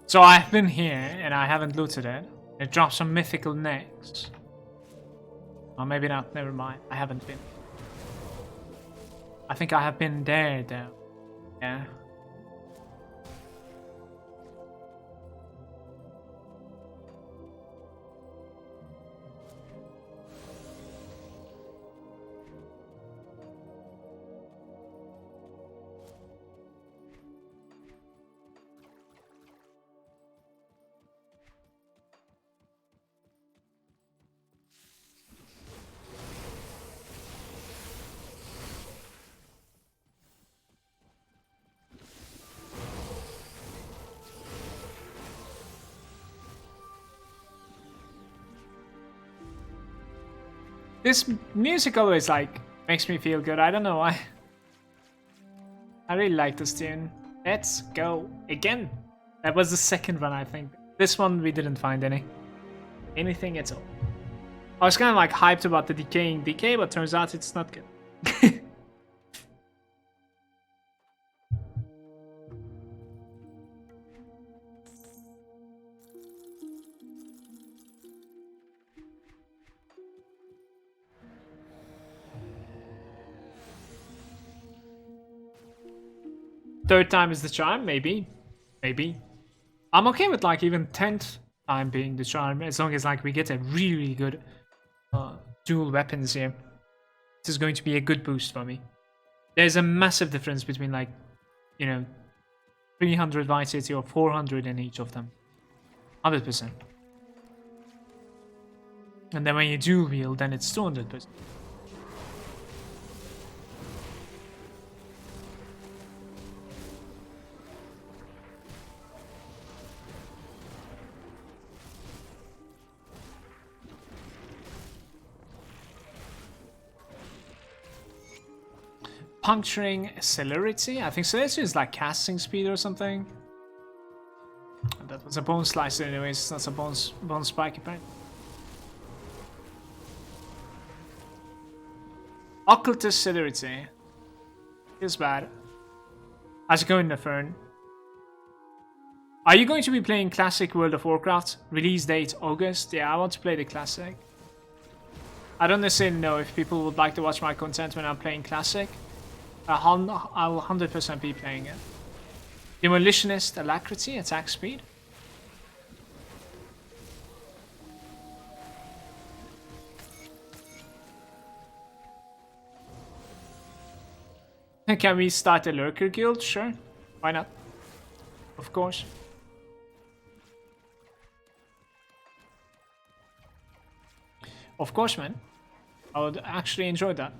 So I've been here and I haven't looted it. It drops some mythical necks. Or maybe not, never mind. I haven't been. I think I have been there though. Yeah. This music always like makes me feel good. I don't know why. I really like this tune. Let's go again. That was the second one, I think. This one we didn't find anything at all. I was kind of like hyped about the decaying decay, but turns out it's not good. Third time is the charm, maybe. Maybe. I'm okay with like even 10th time being the charm, as long as like we get a really good dual weapons here. This is going to be a good boost for me. There's a massive difference between like, you know, 300 vitality or 400 in each of them. 100%. And then when you dual wield, then it's 200%. Puncturing celerity? I think celerity is like casting speed or something. That was a bone slicer anyways, it's not a bone spike apparently. Occultist celerity. Is bad. How's it going, Nefern? Are you going to be playing Classic World of Warcraft? Release date August? Yeah, I want to play the Classic. I don't necessarily know if people would like to watch my content when I'm playing Classic. I will 100% be playing it. Demolitionist, Alacrity, attack speed. Can we start a Lurker Guild? Sure. Why not? Of course. Of course, man. I would actually enjoy that.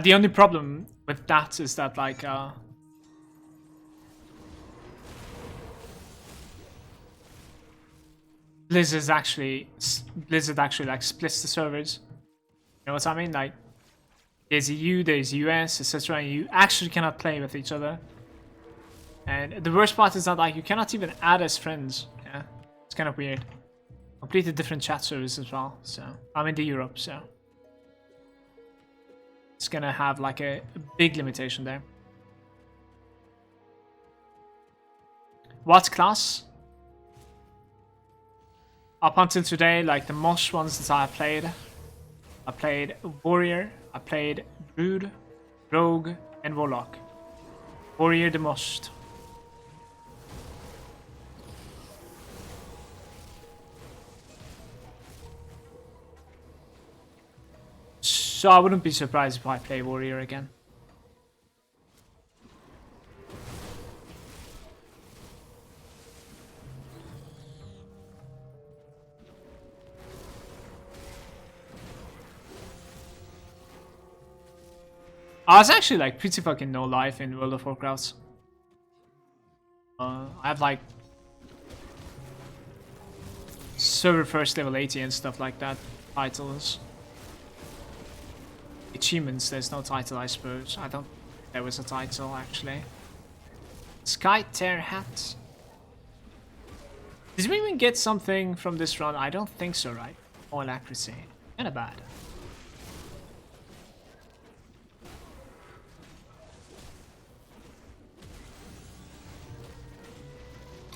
The only problem with that is that, like, Blizzard actually like splits the servers. You know what I mean? Like there's EU, there's US, etc. And you actually cannot play with each other. And the worst part is that like you cannot even add as friends. Yeah, it's kind of weird. Completely different chat service as well. So I'm in the Europe, so it's gonna have like a big limitation there. What class? Up until today, like the most ones that I played Warrior, I played Druid, Rogue, and Warlock. Warrior the most. So I wouldn't be surprised if I play Warrior again. I was actually like pretty fucking no life in World of Warcraft. I have like server first level 80 and stuff like that. Titles. Achievements, there's no title I suppose. I don't think there was a title actually. Sky Tear Hat. Did we even get something from this run? I don't think so, right? All accuracy. Kinda bad.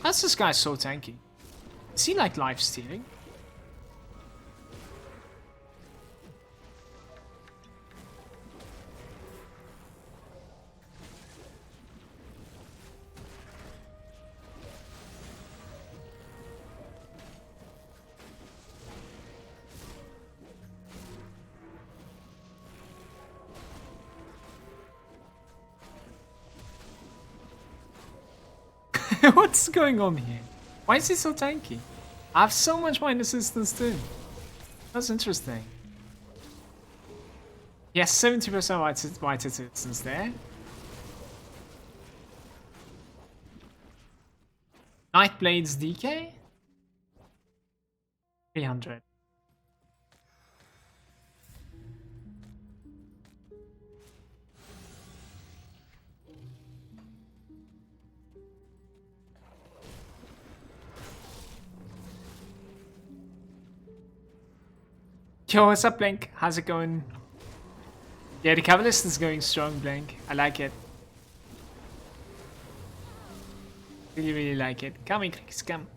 How's this guy so tanky? Is he like life stealing? What's going on here? Why is he so tanky? I have so much mind assistance too. That's interesting. Yes, 70% white assistance there. Nightblade's DK? 300. Yo, what's up, Blink? How's it going? Yeah, the Cabalist is going strong, Blink. I like it. Really, really like it. Come in, Crix, come.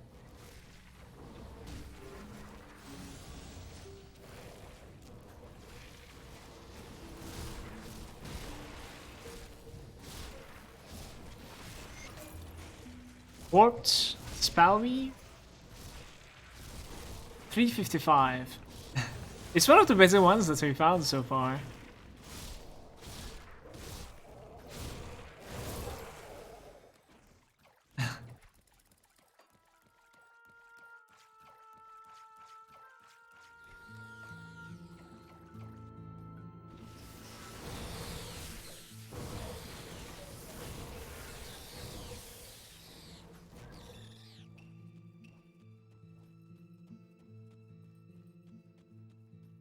Warped, Spellweave. 355. It's one of the better ones that we found so far.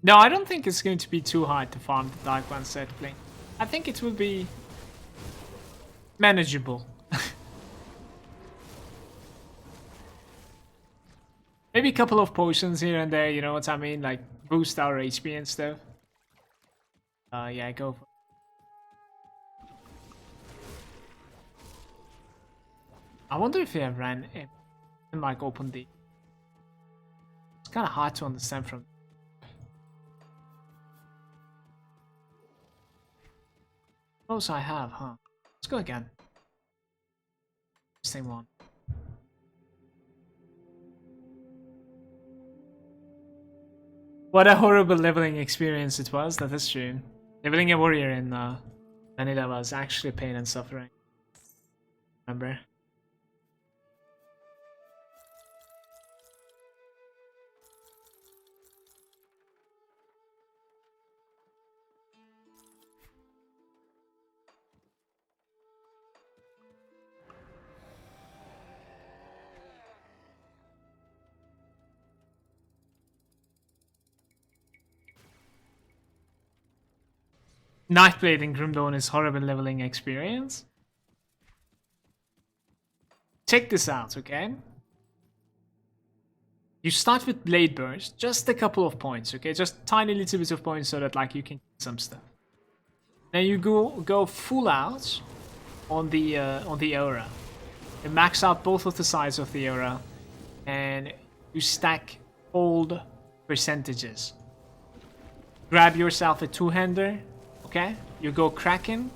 No, I don't think it's going to be too hard to farm the Dark One settling. I think it will be manageable. Maybe a couple of potions here and there, you know what I mean? Like boost our HP and stuff. Yeah, go for it. I wonder if he have ran and like open the. It's kind of hard to understand from. Suppose I have, huh? Let's go again. Same one. What a horrible leveling experience it was, that is true. Leveling a warrior in Vanilla was actually pain and suffering. Remember? Nightblade in Grimdawn is horrible leveling experience. Check this out, okay? You start with Blade Burst, just a couple of points, okay? Just tiny little bit of points so that like you can get some stuff. Then you go full out on the aura. You max out both of the sides of the aura, and you stack hold percentages. Grab yourself a two-hander, okay? You go Kraken,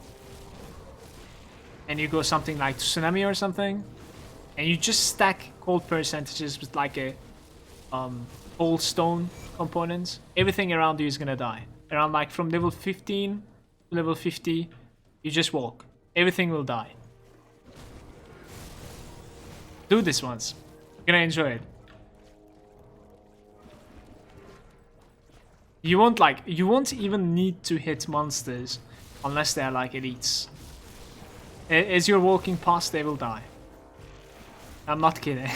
and you go something like Tsunami or something, and you just stack cold percentages with like a old stone components. Everything around you is gonna die. Around like from level 15 to level 50, you just walk. Everything will die. Do this once. You're gonna enjoy it. You won't even need to hit monsters unless they're like elites. As you're walking past, they will die. I'm not kidding.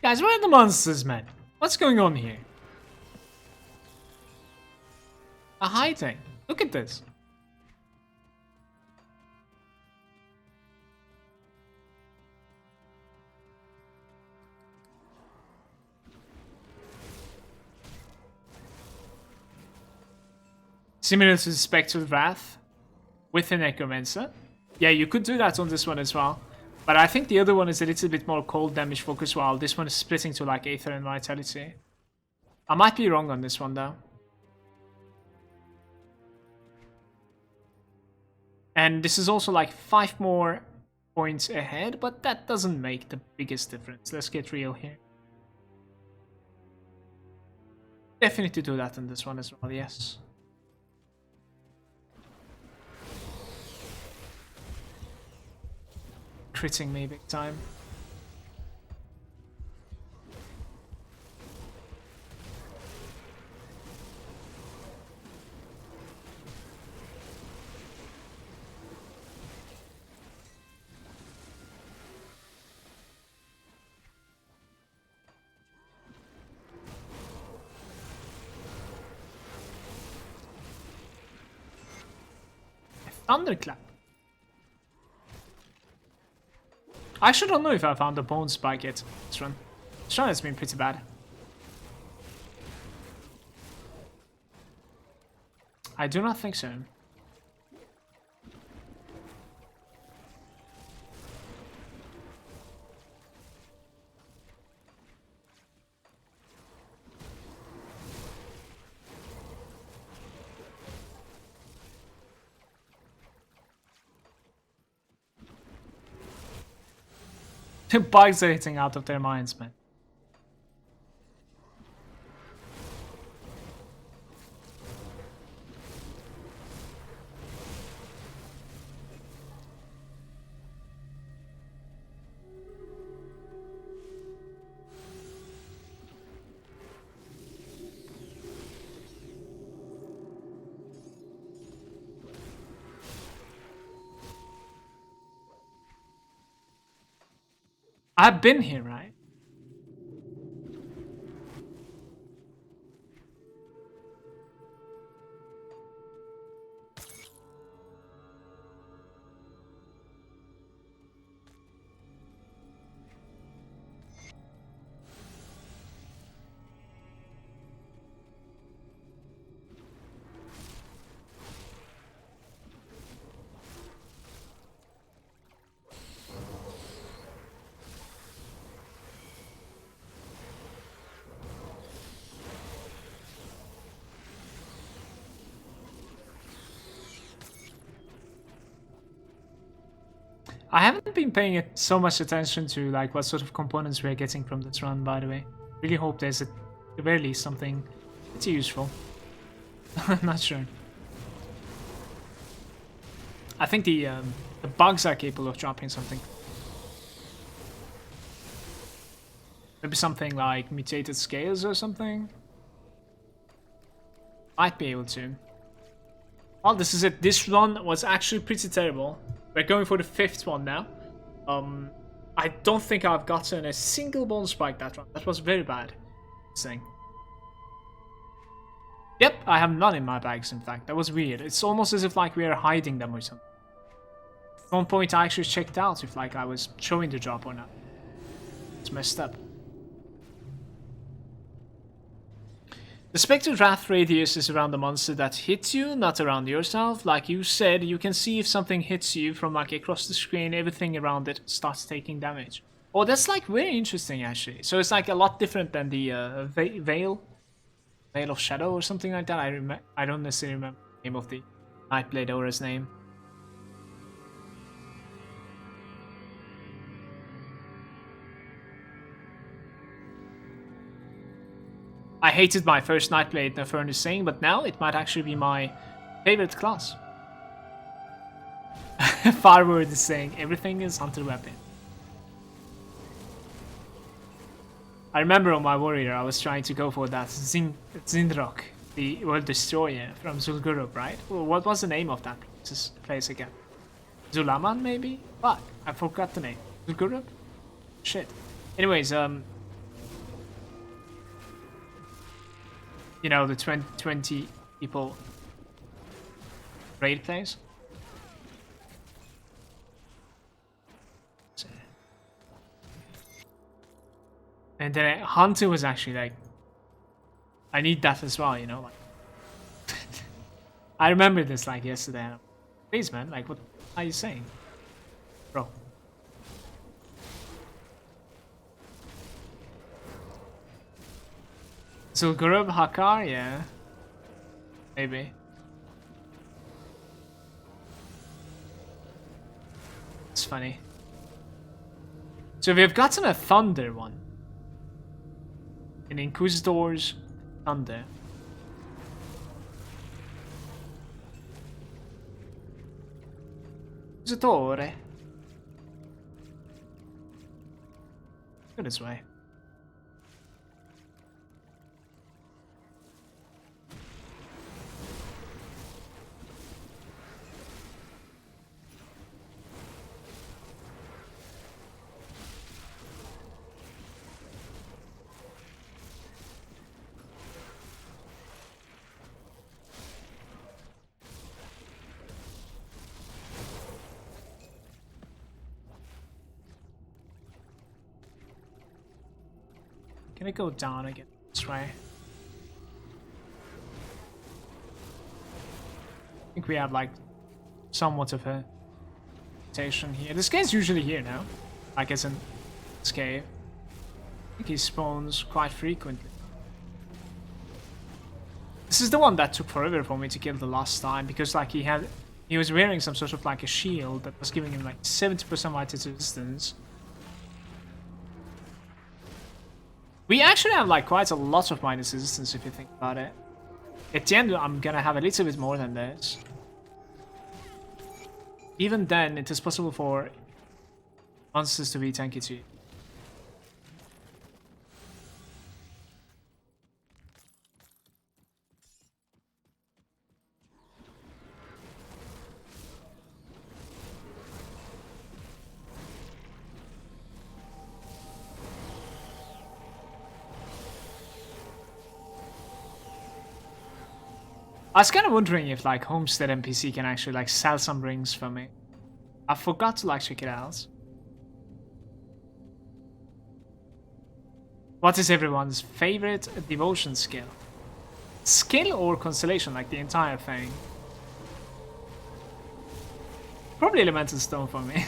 Guys, where are the monsters, man? What's going on here? A hiding. Look at this. Similar to the Spectral Wrath with the Necromancer. Yeah, you could do that on this one as well. But I think the other one is a little bit more cold damage focus, while this one is splitting to like Aether and Vitality. I might be wrong on this one though. And this is also like 5 more points ahead, but that doesn't make the biggest difference. Let's get real here. Definitely do that on this one as well, yes. Critting me big time. A thunderclap. I actually don't know if I found a bone spike yet this run. This run has been pretty bad. I do not think so. The bugs are hitting out of their minds, man. I've been here, right? I haven't been paying so much attention to like what sort of components we're getting from this run, by the way. Really hope there's a the very least, something pretty useful. Not sure. I think the bugs are capable of dropping something. Maybe something like mutated scales or something. Might be able to. Well, this is it. This one was actually pretty terrible. We're going for the 5th one now. I don't think I've gotten a single bone spike that run. That was very bad. Thing. Yep, I have none in my bags, in fact. That was weird. It's almost as if like we are hiding them or something. At one point I actually checked out if like I was showing the drop or not. It's messed up. The Spectre Wrath radius is around the monster that hits you, not around yourself. Like you said, you can see if something hits you from like across the screen, everything around it starts taking damage. Oh, that's like very interesting actually. So it's like a lot different than the Veil of Shadow or something like that. I don't necessarily remember the name of the Nightblade Aura's name. I hated my first Nightblade, the Fern is saying, but now it might actually be my favorite class. Farward is saying everything is hunter weapon. I remember on my warrior I was trying to go for that Zindrok, the World Destroyer from Zul'Gurub, right? Well, what was the name of that place again? Zulaman maybe? Fuck, I forgot the name. Zul'Gurub? Shit. Anyways, you know, the 20 people raid place. And then Hunter was actually like, I need that as well, you know? Like, I remember this like yesterday. Please, man, like, what are you saying? Bro. Zul'Gurub Hakar, yeah. Maybe. It's funny. So we've gotten a Thunder one. An Inquisitor's Thunder. Inquisitore. Go this way. Can I go down again this way? I think we have like somewhat of a rotation here. This guy's usually here now. Like as in this cave. I think he spawns quite frequently. This is the one that took forever for me to kill the last time because like he was wearing some sort of like a shield that was giving him like 70% vitality resistance. We actually have like quite a lot of minus resistance if you think about it. At the end I'm gonna have a little bit more than this. Even then it is possible for monsters to be tanky too. I was kind of wondering if like Homestead NPC can actually like sell some rings for me. I forgot to like check it out. What is everyone's favorite devotion skill? Skill or constellation, like the entire thing? Probably Elemental Stone for me.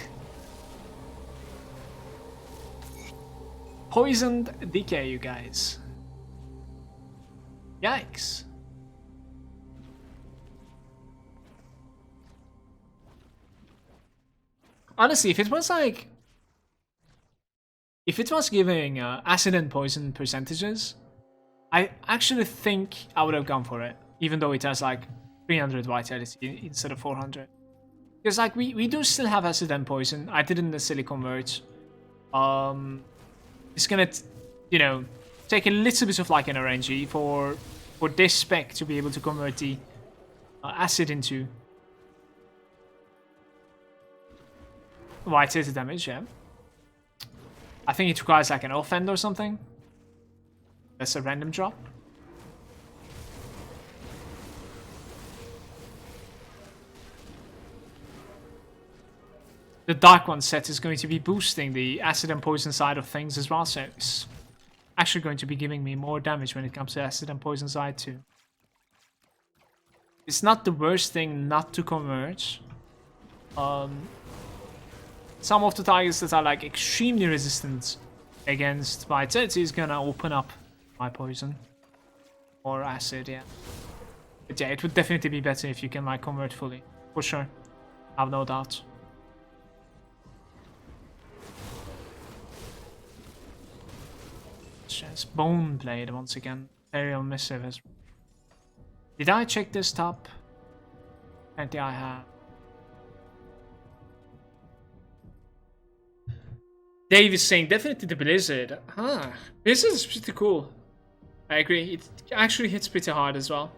Poisoned Decay, you guys. Yikes. Honestly, if it was like... If it was giving acid and poison percentages, I actually think I would have gone for it, even though it has like 300 vitality instead of 400. Because like we do still have acid and poison. I didn't necessarily convert. It's gonna, you know, take a little bit of like an RNG for this spec to be able to convert the acid into vitality damage. Yeah, I think it requires like an offend or something. That's a random drop. The Dark One set is going to be boosting the acid and poison side of things as well, so it's actually going to be giving me more damage when it comes to acid and poison side too. It's not the worst thing not to convert. Some of the targets that are like extremely resistant against vitality is gonna open up my poison or acid, yeah. But yeah, it would definitely be better if you can like convert fully, for sure. I have no doubt. Just Bone Blade once again. Aerial Missive as well. Did I check this top? Apparently I have. Dave is saying definitely the Blizzard. Ah, Blizzard is pretty cool. I agree. It actually hits pretty hard as well.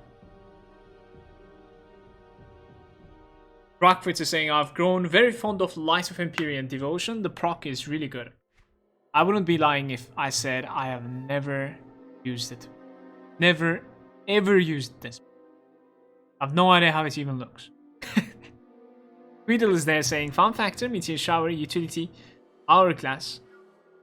Rockford is saying I've grown very fond of Light of Empyrean Devotion. The proc is really good. I wouldn't be lying if I said I have never used it. Never, ever used this. I've no idea how it even looks. Tweedle is there saying, fun factor, Meteor Shower, Utility, Hourglass.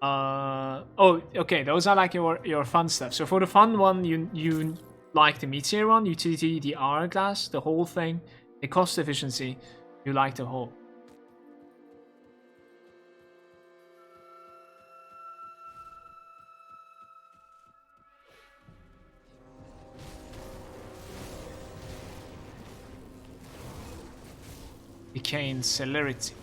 Oh, okay, those are like your fun stuff. So for the fun one, you like the Meteor one, Utility, the Hourglass, the whole thing, the cost efficiency, you like the whole. Decaying Celerity.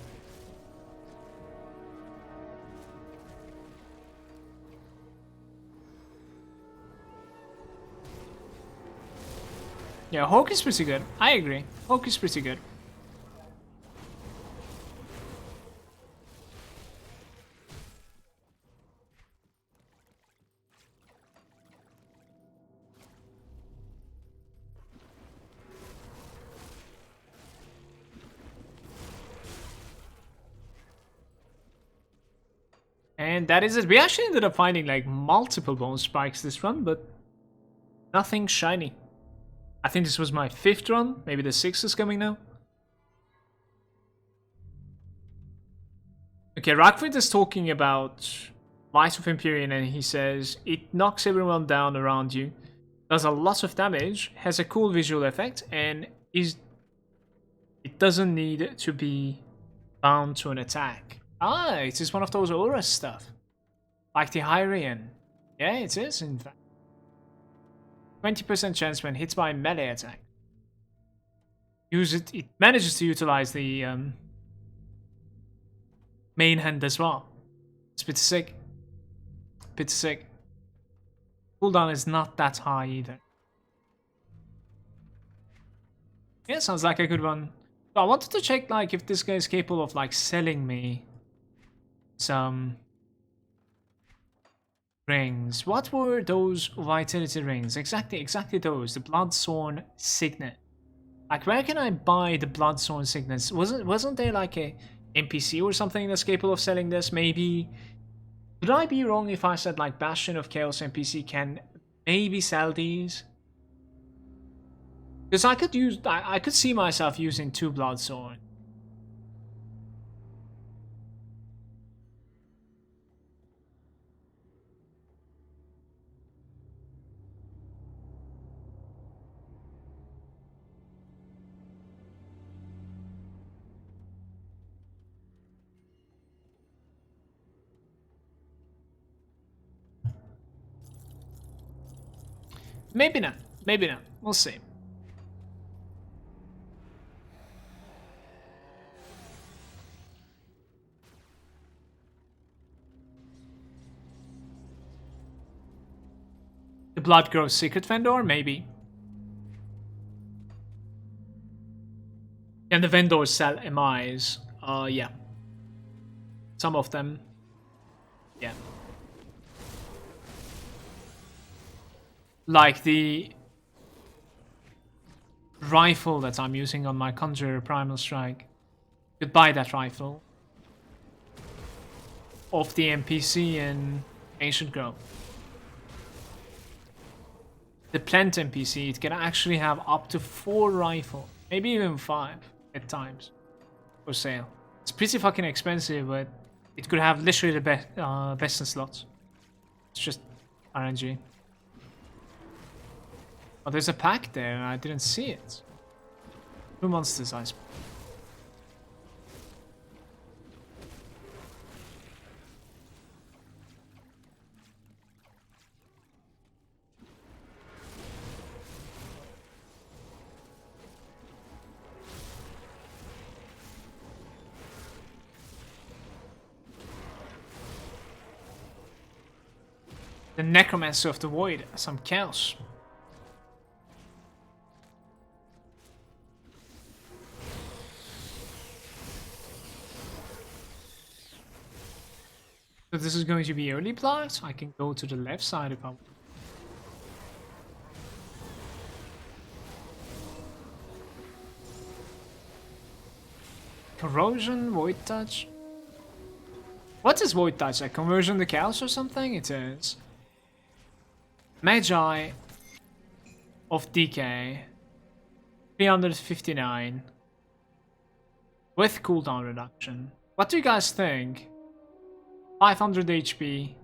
Yeah, Hawk is pretty good. I agree. Hawk is pretty good. And that is it. We actually ended up finding like multiple bone spikes this run, but nothing shiny. I think this was my 5th run. Maybe the 6th is coming now. Okay, Rockford is talking about Light of Empyrean and he says it knocks everyone down around you, does a lot of damage, has a cool visual effect, and it doesn't need to be bound to an attack. Ah, it is one of those aura stuff. Like the Hyrian. Yeah, it is, in fact. 20% chance when hit by a melee attack. It manages to utilize the main hand as well. It's pretty sick. Pretty sick. Cooldown is not that high either. Yeah, sounds like a good one. So I wanted to check like if this guy is capable of like selling me some rings. What were those vitality rings? Exactly those. The Bloodsworn Signet. Like, where can I buy the Bloodsworn Signets? Wasn't there like a NPC or something that's capable of selling this? Maybe. Would I be wrong if I said like Bastion of Chaos NPC can maybe sell these? Because I could see myself using 2 Bloodsworn. Maybe not. Maybe not. We'll see. The Blood Grows Secret Vendor? Maybe. Can the vendors sell MIs? Yeah. Some of them. Yeah. Like the rifle that I'm using on my Conjurer Primal Strike. You could buy that rifle off the NPC in Ancient Grove. The Plant NPC, it can actually have up to 4 rifles, maybe even 5 at times for sale. It's pretty fucking expensive, but it could have literally the best in slots. It's just RNG. Oh, there's a pack there and I didn't see it. 2 monsters, I suppose. The Necromancer of the Void, some chaos. So this is going to be early plot. I can go to the left side if I want. Corrosion, Void Touch. What is Void Touch? Like conversion to chaos or something? It is. Magi of Decay 359 with cooldown reduction. What do you guys think? 500 HP.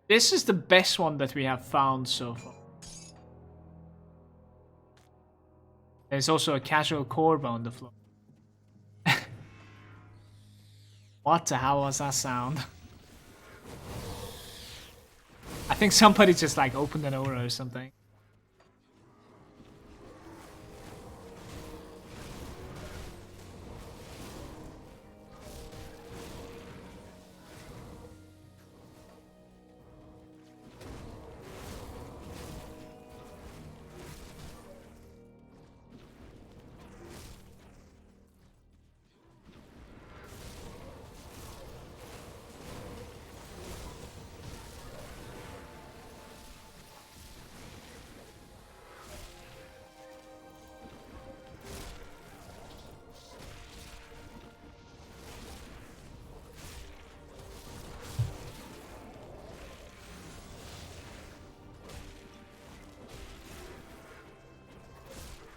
This is the best one that we have found so far. There's also a casual Corba on the floor. What the hell was that sound? I think somebody just like opened an aura or something.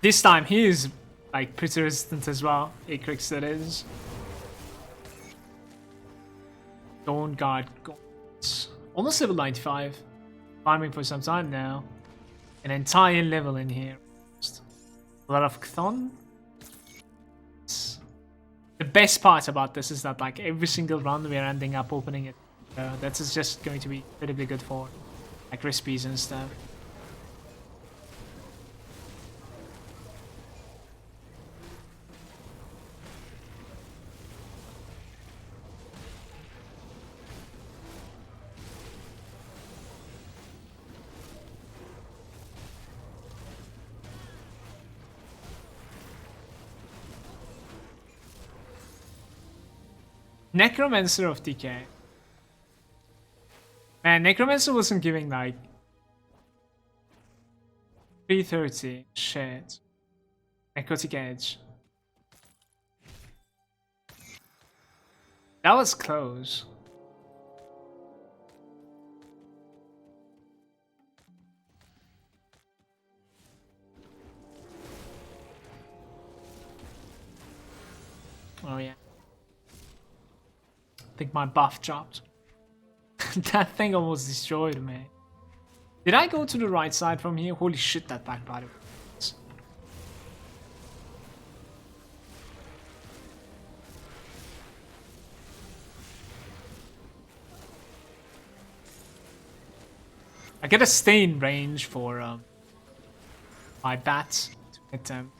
This time he is like pretty resistant as well. Acrix that is. Dawn Guard. Almost level 95. Farming for some time now. An entire level in here. A lot of Chthon. The best part about this is that like every single run we are ending up opening it. That is just going to be incredibly good for like recipes and stuff. Necromancer of Decay. Man, Necromancer wasn't giving like 330. Shit. Necrotic Edge. That was close. Oh yeah. I think my buff dropped. That thing almost destroyed me. Did I go to the right side from here? Holy shit, that backbiter. I get a stain range for my bats to hit them.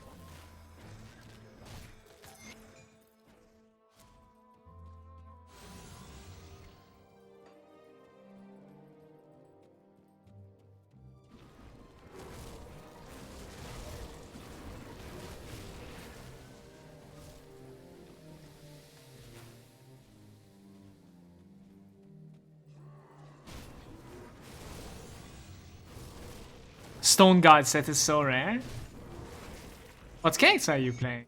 Stone Guard set is so rare. What character are you playing?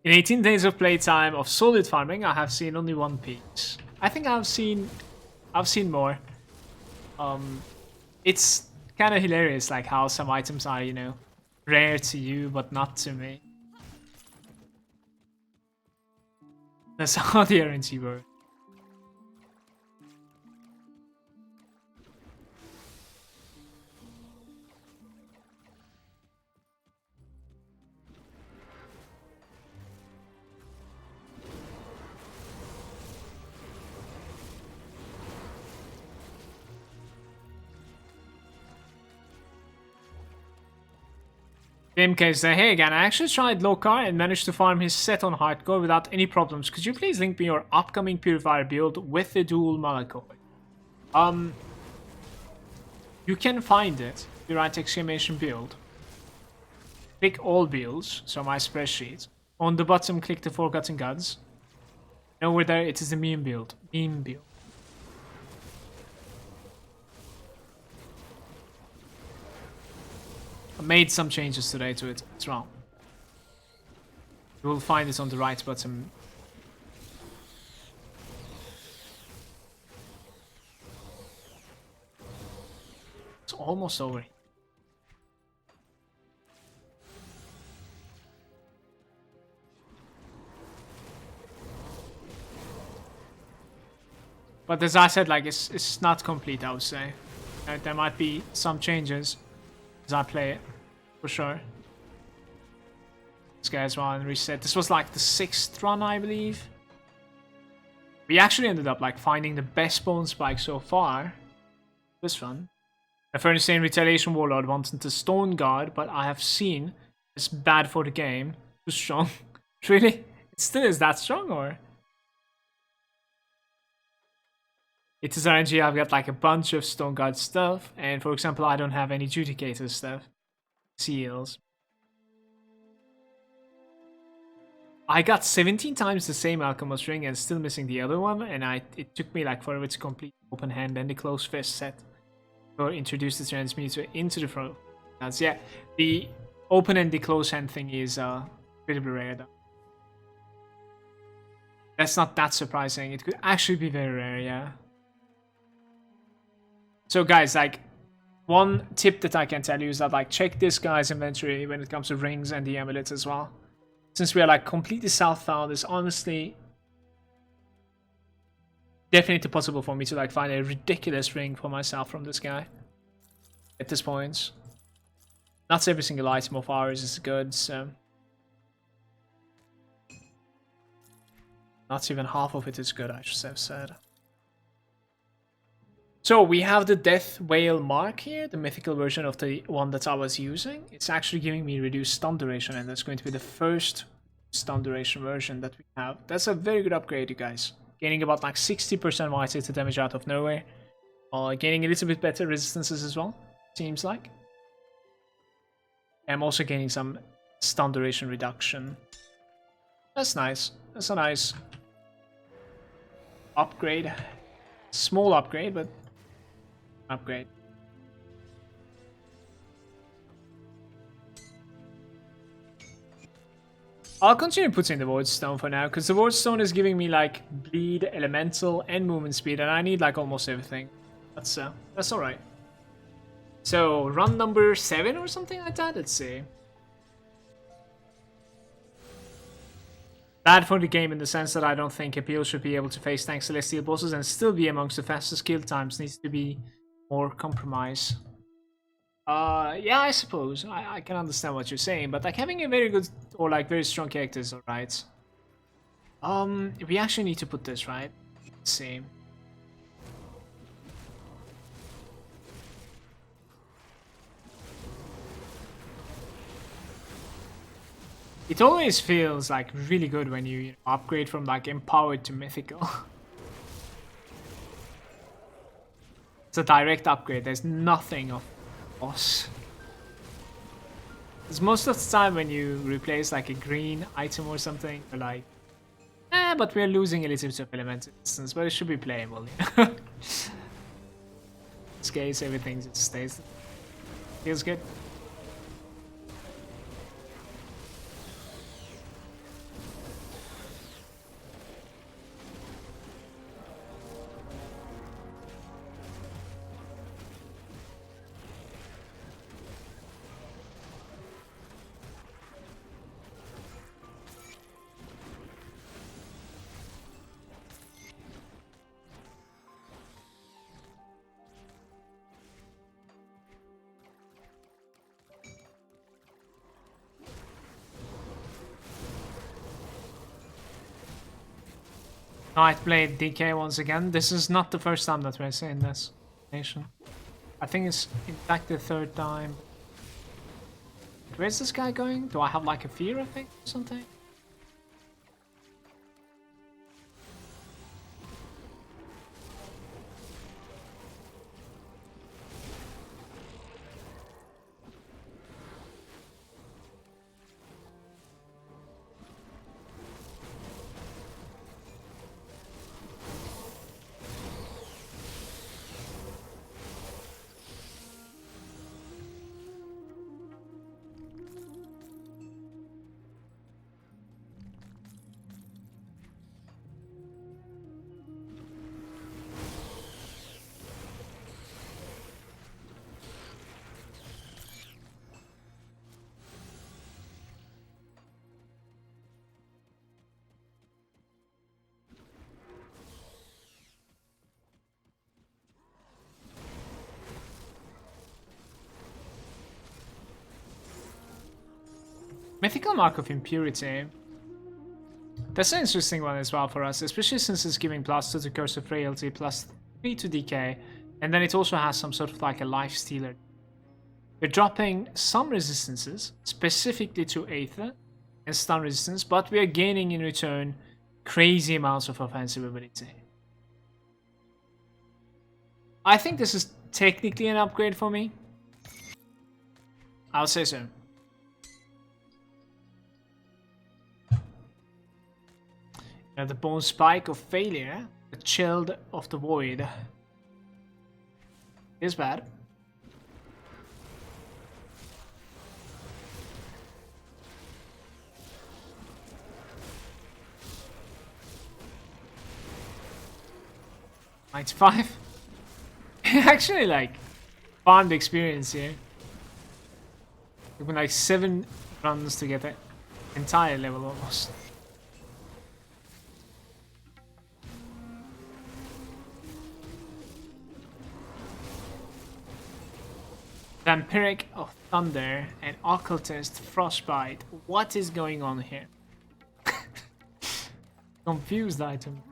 In 18 days of playtime of solid farming, I have seen only one piece. I think I've seen more. It's kind of hilarious, like how some items are, you know, rare to you but not to me. That's how the RNG works. MK say, hey again, I actually tried Lokar and managed to farm his set on hardcore without any problems. Could you please link me your upcoming Purifier build with the dual Malagant? You can find it. You write exclamation build. Click all builds, so my spreadsheet. On the bottom, click the Forgotten Gods. And over there, it is the meme build. Meme build. I made some changes today to it. It's wrong. You will find it on the right bottom. It's almost over. But as I said, like it's not complete, I would say. There might be some changes as I play it, for sure. This guy's one reset. This was like the 6th run, I believe. We actually ended up like finding the best bone spike so far. This run. A Furnace Stain Retaliation Warlord wanted the Stone Guard, but I have seen it's bad for the game. Too strong. Really? It still is that strong, or? It is RNG, I've got like a bunch of Stone Guard stuff, and for example, I don't have any Judicator stuff. Seals. I got 17 times the same Alchemist ring and still missing the other one, and it took me like forever to complete Open Hand and the Close Fist set. Or introduce the Transmuter into the front. Yeah, the Open and the Close Hand thing is incredibly rare though. That's not that surprising, it could actually be very rare, yeah. So guys, like, one tip that I can tell you is that, like, check this guy's inventory when it comes to rings and the amulets as well. Since we are, like, completely southbound, it's honestly definitely possible for me to, like, find a ridiculous ring for myself from this guy. At this point. Not every single item of ours is good, so... Not even half of it is good, I should have said. So we have the Death Whale Mark here, the mythical version of the one that I was using. It's actually giving me reduced stun duration, and that's going to be the first stun duration version that we have. That's a very good upgrade, you guys. Gaining about like 60% white hit damage out of nowhere. Gaining a little bit better resistances as well, seems like. I'm also gaining some stun duration reduction. That's nice. That's a nice upgrade. Small upgrade, but upgrade. I'll continue putting the Ward Stone for now, because the Ward Stone is giving me like bleed, elemental, and movement speed, and I need like almost everything. That's alright. So run number 7 or something like that. Let's see. Bad for the game in the sense that I don't think Appeal should be able to face tank celestial bosses and still be amongst the fastest kill times. Needs to be more compromise. Yeah, I suppose. I can understand what you're saying, but like having a very good or like very strong character is alright. We actually need to put this, right? Let's see. It always feels like really good when you upgrade from like empowered to mythical. It's a direct upgrade. There's nothing of boss. Because most of the time when you replace like a green item or something, you're like, but we're losing a little bit of elemental distance, but it should be playable. In this case, everything just stays. Feels good. Nightblade DK once again. This is not the first time that we're seeing this nation. I think it's in fact the third time. Where's this guy going? Do I have like a fear of it or something? Mythical Mark of Impurity. That's an interesting one as well for us, especially since it's giving +2 to Curse of Frailty, +3 to Decay, and then it also has some sort of like a life stealer. We're dropping some resistances, specifically to Aether and stun resistance, but we are gaining in return crazy amounts of offensive ability. I think this is technically an upgrade for me. I'll say so. Now the Bone Spike of Failure, the Chilled of the Void, is bad. Might 5. Actually, like, farmed experience here. It's been like 7 runs to get the entire level almost. Vampiric of Thunder and Occultist Frostbite. What is going on here? Confused item.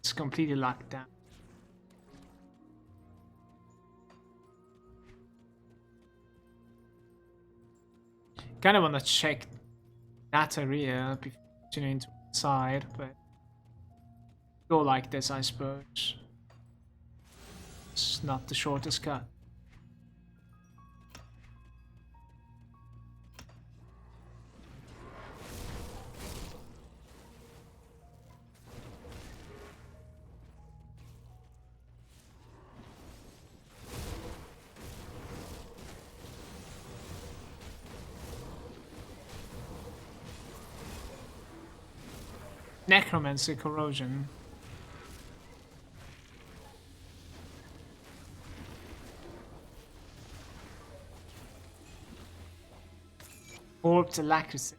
It's completely locked down. Kind of want to check that area before continuing to the side, but go like this, I suppose. It's not the shortest cut. Necromancer Corrosion. Warped Alacrity.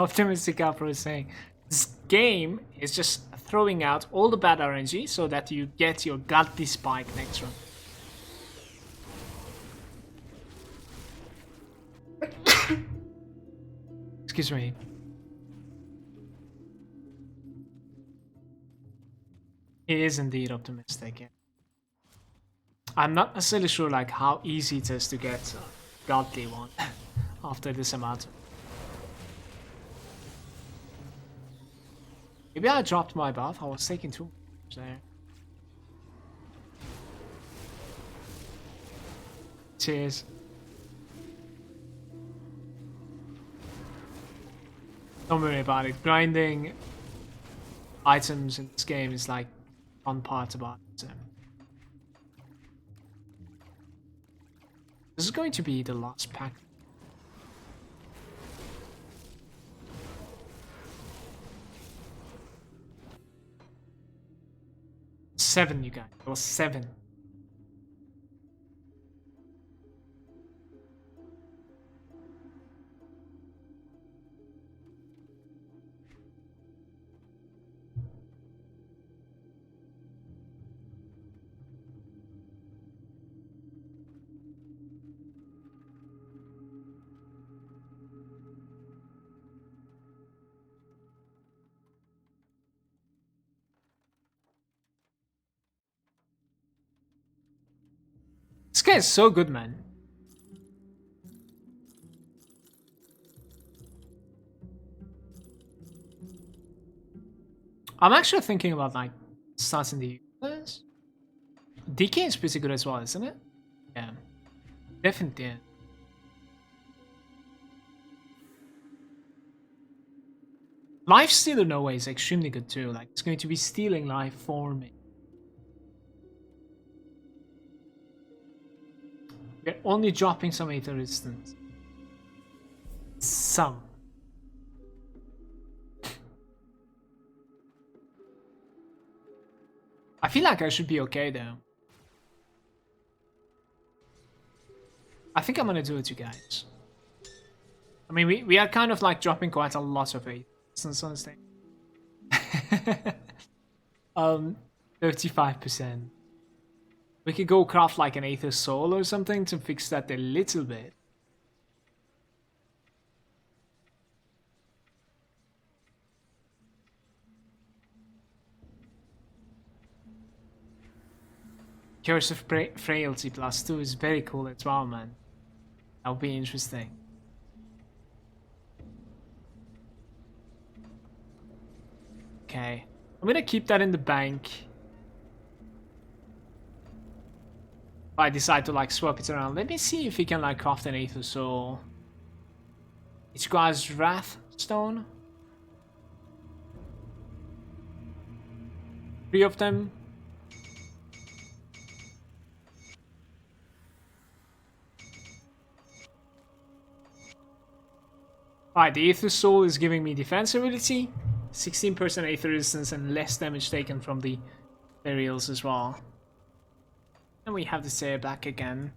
Optimistic Opera is saying, this game is just throwing out all the bad RNG so that you get your Gulti Spike next run. Excuse me. He is indeed optimistic. Yeah. I'm not necessarily sure like how easy it is to get a godly one after this amount. Maybe I dropped my buff. I was taking too much there. Cheers. Don't worry about it. Grinding items in this game is like fun part about it. So. This is going to be the last pack. Seven, you guys. It was 7. This guy is so good, man. I'm actually thinking about like starting the this. DK is pretty good as well, isn't it? Yeah. Definitely. Yeah. Life Stealer no way is extremely good too. Like it's going to be stealing life for me. We're only dropping some Aether resistance. Some. I feel like I should be okay though. I think I'm gonna do it, you guys. I mean, we are kind of like dropping quite a lot of Aether resistance on this thing. 35%. We could go craft like an Aether Soul or something to fix that a little bit. Curse of Frailty +2 is very cool as well, man. That would be interesting. Okay. I'm gonna keep that in the bank. I decide to like swap it around. Let me see if we can like craft an Aether Soul. It requires Wrath Stone. 3 of them. Alright, the Aether Soul is giving me defense ability, 16% Aether resistance, and less damage taken from the burials as well. And we have the Seer back again.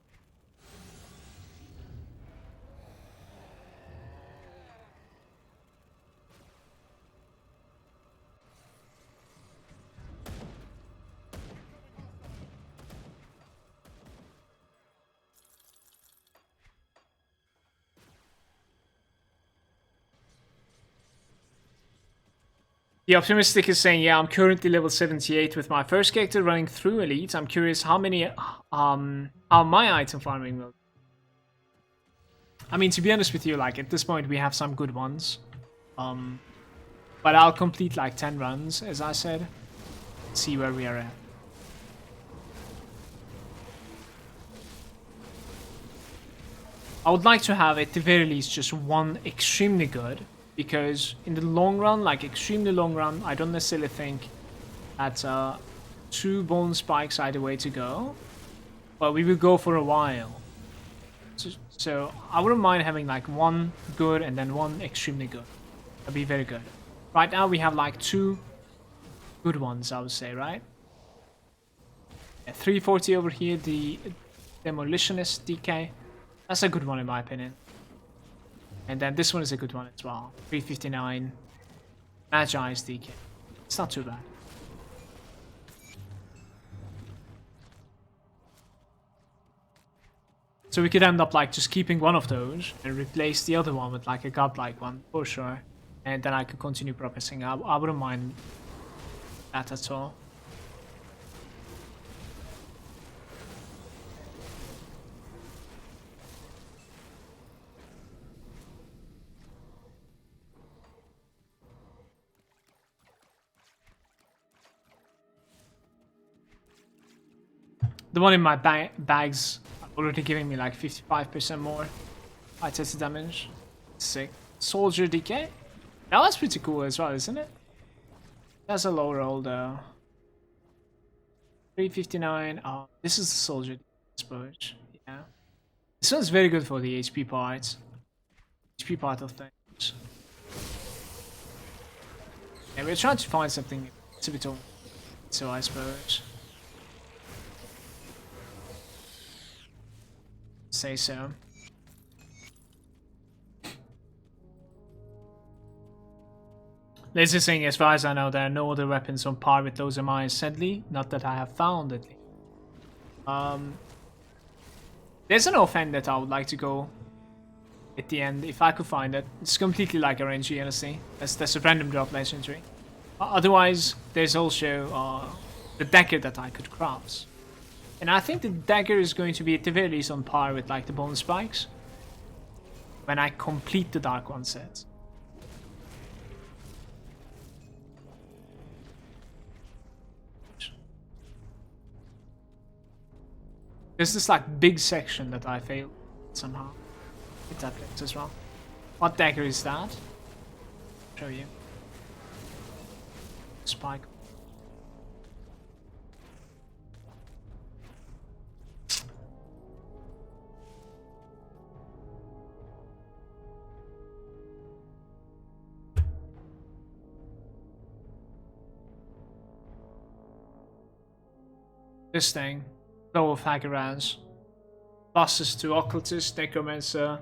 The Optimistic is saying, yeah, I'm currently level 78 with my first character running through Elite. I'm curious how my item farming will. I mean, to be honest with you, like at this point we have some good ones. But I'll complete like 10 runs, as I said. See where we are at. I would like to have at the very least just one extremely good. Because in the long run, like extremely long run, I don't necessarily think that 2 bone spikes are the way to go. But we will go for a while. So I wouldn't mind having like 1 good and then 1 extremely good. That'd be very good. Right now we have like 2 good ones, I would say, right? Yeah, 340 over here, the Demolitionist DK. That's a good one in my opinion. And then this one is a good one as well. 359. Magi's DK. It's not too bad. So we could end up like just keeping one of those and replace the other one with like a godlike one for sure. And then I could continue progressing. I wouldn't mind that at all. The one in my bags already giving me like 55% more high tested damage. Sick. Soldier decay? That was pretty cool as well, isn't it? That's a low roll though. 359. Oh, this is the soldier, I suppose. Yeah. This one's very good for the HP part. HP part of things. Yeah, we're trying to find something a bit of, so I suppose. Say so. Laser saying, as far as I know, there are no other weapons on par with those mines, sadly. Not that I have found it. There's an offhand that I would like to go at the end, if I could find it. It's completely like RNG, honestly. That's a random drop legendary. Otherwise, there's also the dagger that I could craft. And I think the dagger is going to be at the very least on par with like the bone spikes when I complete the Dark One set. There's this like big section that I failed somehow. Hit that place as well. What dagger is that? I'll show you. Spike. This thing. Blow of Hagaraz. Pluses to Occultist, Necromancer.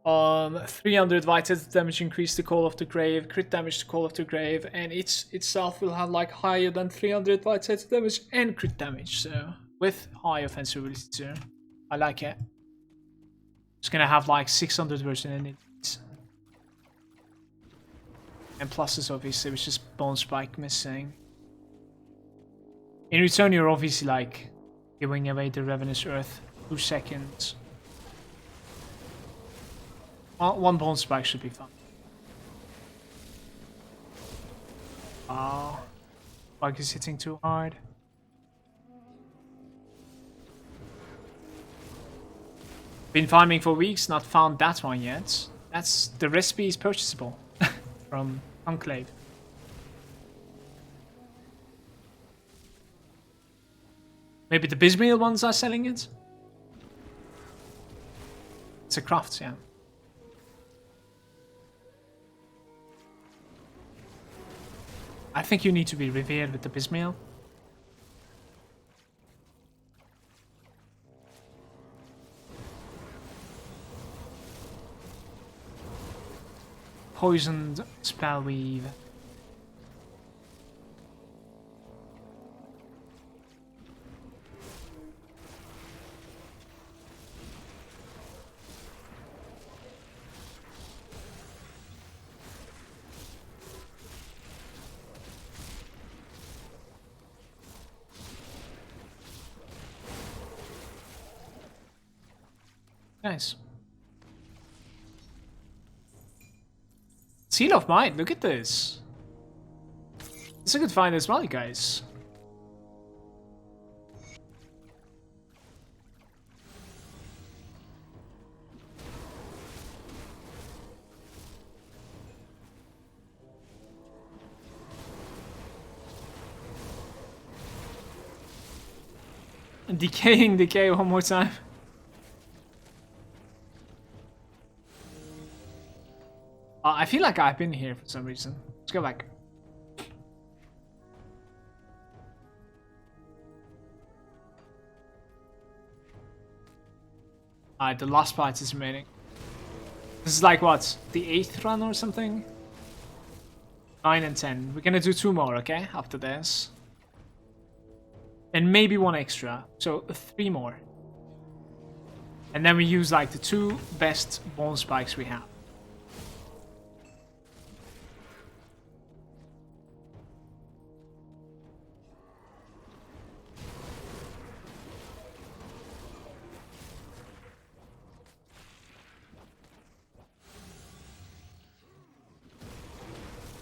300 vitality damage increase to Call of the Grave, crit damage to Call of the Grave, and itself will have like higher than 300 vitality damage and crit damage, so with high offensive ability too. I like it. It's gonna have like 600 version in it. And pluses obviously, which is Bone Spike missing. In return, you're obviously like giving away the Ravenous Earth 2 seconds. One Bone Spike should be fun. Oh, Bug is hitting too hard. Been farming for weeks, not found that one yet. That's the recipe is purchasable from Enclave. Maybe the Bismeal ones are selling it? It's a craft, yeah. I think you need to be revered with the Bismeal. Poisoned Spellweave. Nice. Seal of Might, look at this. It's a good find as well, you guys. Decaying decay one more time. I feel like I've been here for some reason. Let's go back. Alright, the last part is remaining. This is like what? The 8th run or something? 9 and 10. We're gonna do 2 more, okay? After this. And maybe 1 extra. So 3 more. And then we use like the 2 best bone spikes we have.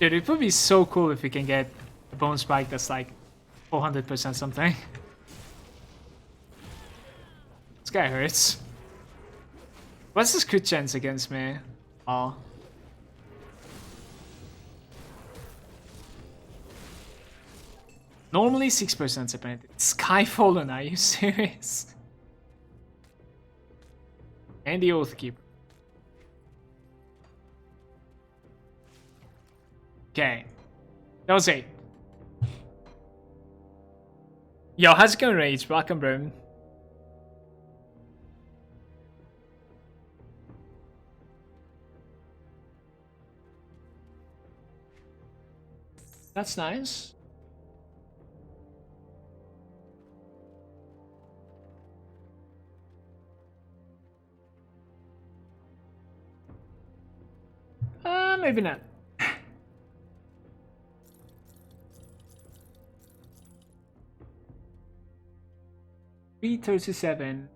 Dude, it would be so cool if we can get a bone spike that's like 400% something. guy hurts. What's his crit chance against me? Oh. Normally 6% apparently. Skyfallen, are you serious? And the Oathkeeper. Okay. That was 8. Yo, how's it going, Rage? Welcome, bro. That's nice. Maybe not. 337.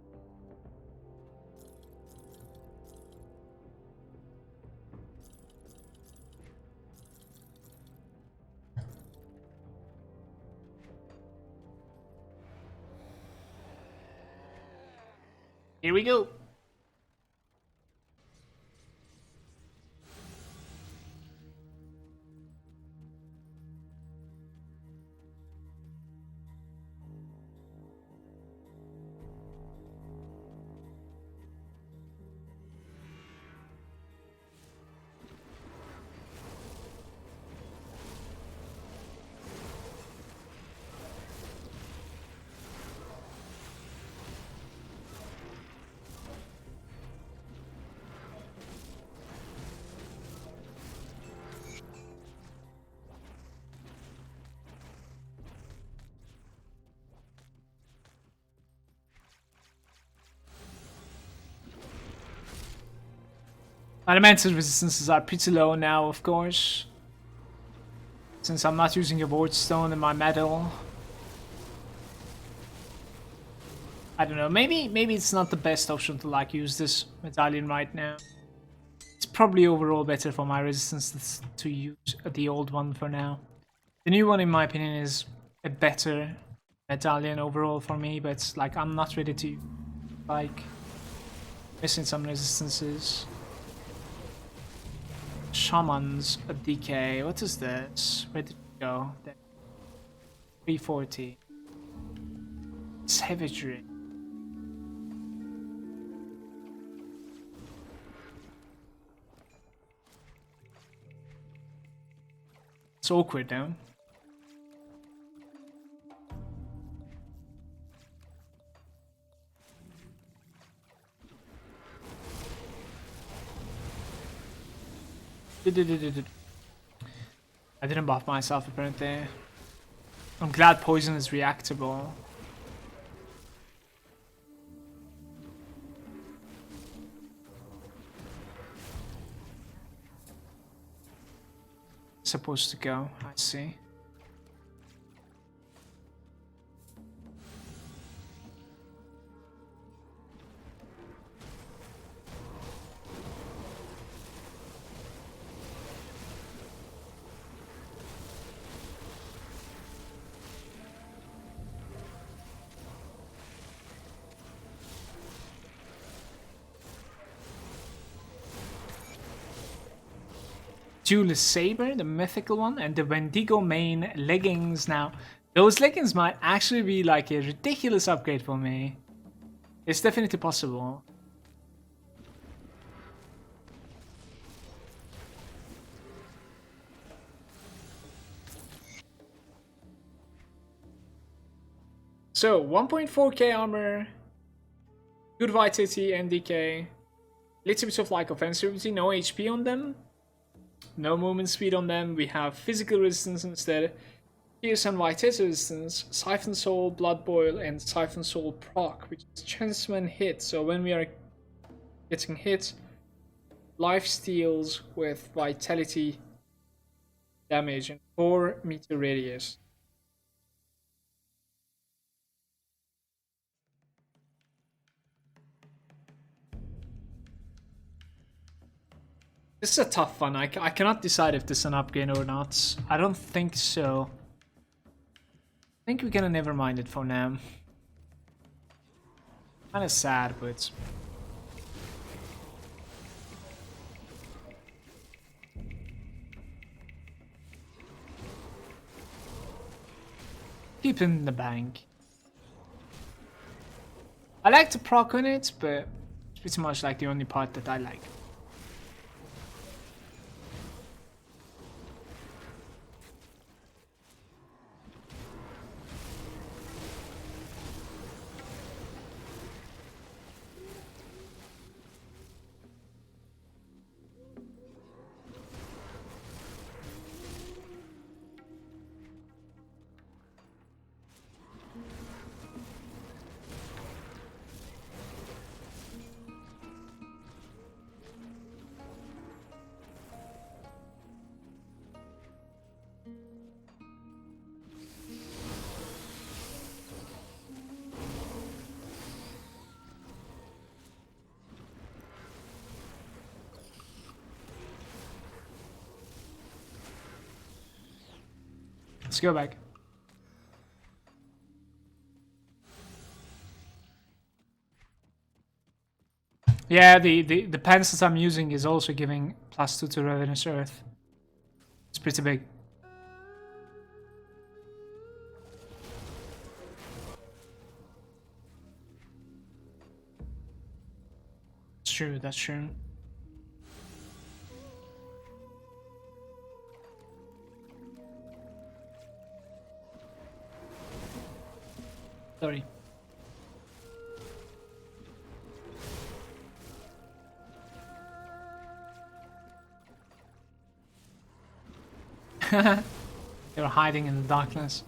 Here we go. Itemisation resistances are pretty low now, of course. Since I'm not using a ward stone in my metal. I don't know, maybe it's not the best option to like use this medallion right now. It's probably overall better for my resistance to use the old one for now. The new one, in my opinion, is a better medallion overall for me, but like I'm not ready to like missing some resistances. Shamans, a DK. What is this? Where did it go? 340. Savagery. It's awkward now. I didn't buff myself apparently. I'm glad poison is reactable. Supposed to go, I see. Duelist Saber, the mythical one, and the Wendigo main leggings. Now, those leggings might actually be like a ridiculous upgrade for me. It's definitely possible. So, 1.4k armor, good vitality, NDK, little bit of like offensivity, no HP on them. No movement speed on them. We have physical resistance instead. Pierce and vitality resistance, Siphon Soul, Blood Boil, and Siphon Soul proc, which is chance when hit. So when we are getting hit, life steals with vitality damage and 4-meter radius. This is a tough one. I cannot decide if this is an upgrade or not. I don't think so. I think we're gonna never mind it for now. Kind of sad, but keep it in the bank. I like to proc on it, but it's pretty much like the only part that I like. Let's go back. Yeah, the pencils I'm using is also giving +2 to Ravenous Earth. It's pretty big. That's true, that's true. Sorry. They were hiding in the darkness.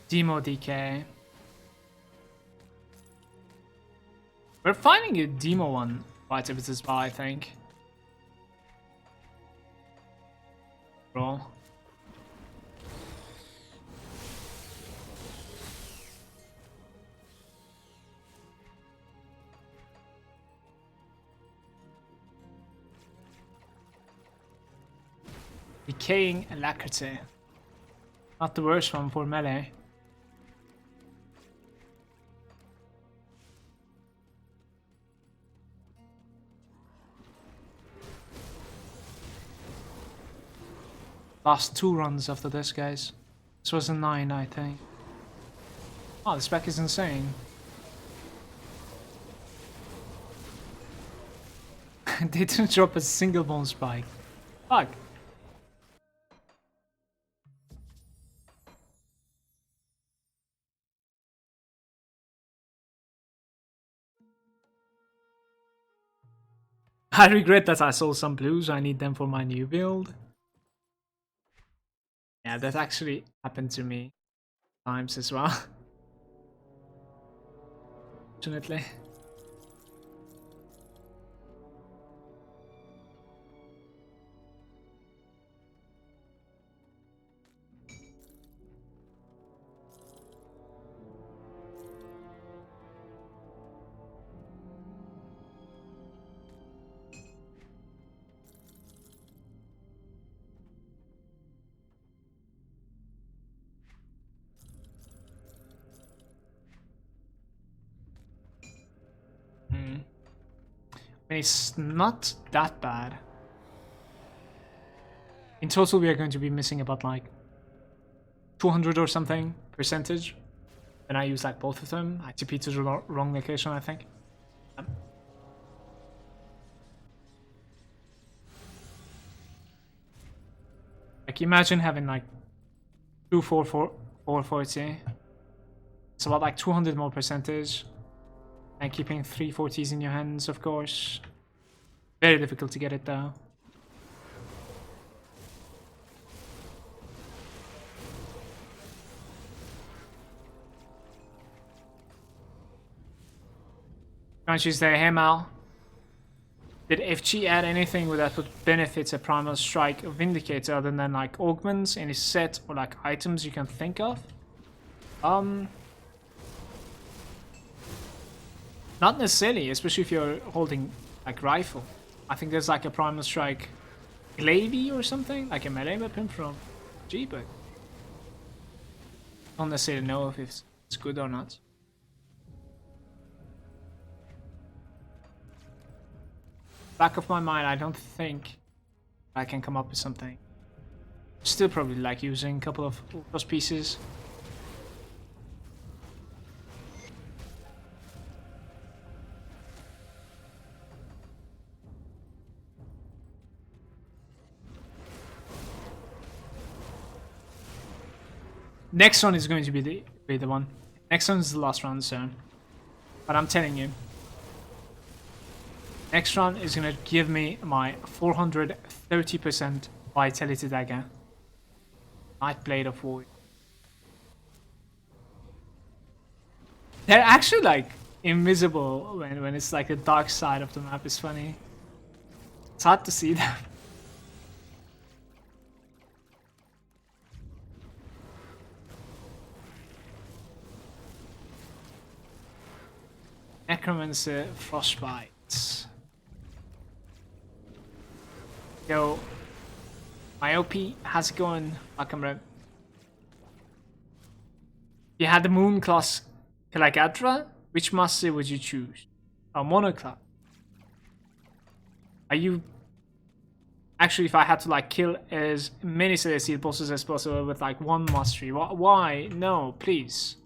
Demo DK. We're finding a demo one quite a bit as well, I think. Roll. Decaying Alacrity. Not the worst one for melee. Last 2 runs after this, guys. This was a 9, I think. Oh, the spec is insane. They didn't drop a single bone spike. Fuck. I regret that I sold some blues. I need them for my new build. Yeah, that actually happened to me times as well. Fortunately. It's not that bad. In total, we are going to be missing about like 200 or something percentage. And I use like both of them. I TP to the wrong location, I think. Like imagine having like 440. It's about like 200 more percentage. And keeping 340s in your hands, of course. Very difficult to get it though. Can't you stay here, Mal? Did FG add anything that would benefit a Primal Strike Vindicator other than like augments, any set or like items you can think of? Not necessarily, especially if you're holding like rifle. I think there's like a Primal Strike Glaive or something, like a melee weapon from G, but I don't necessarily know if it's good or not. Back of my mind, I don't think I can come up with something. Still probably like using a couple of those pieces. Next one is going to be the one. Next one is the last round, so. But I'm telling you. Next round is going to give me my 430% Vitality Dagger. Nightblade of War. They're actually like invisible when it's like the dark side of the map. Is funny. It's hard to see them. Necromancer Frostbite. Yo, my OP, how's it going? Welcome, bro. If you had the Moon class Calagadra, which master would you choose? A Monoclast. Are you... Actually, if I had to like kill as many Celestial bosses as possible with like one mastery, why? No, please.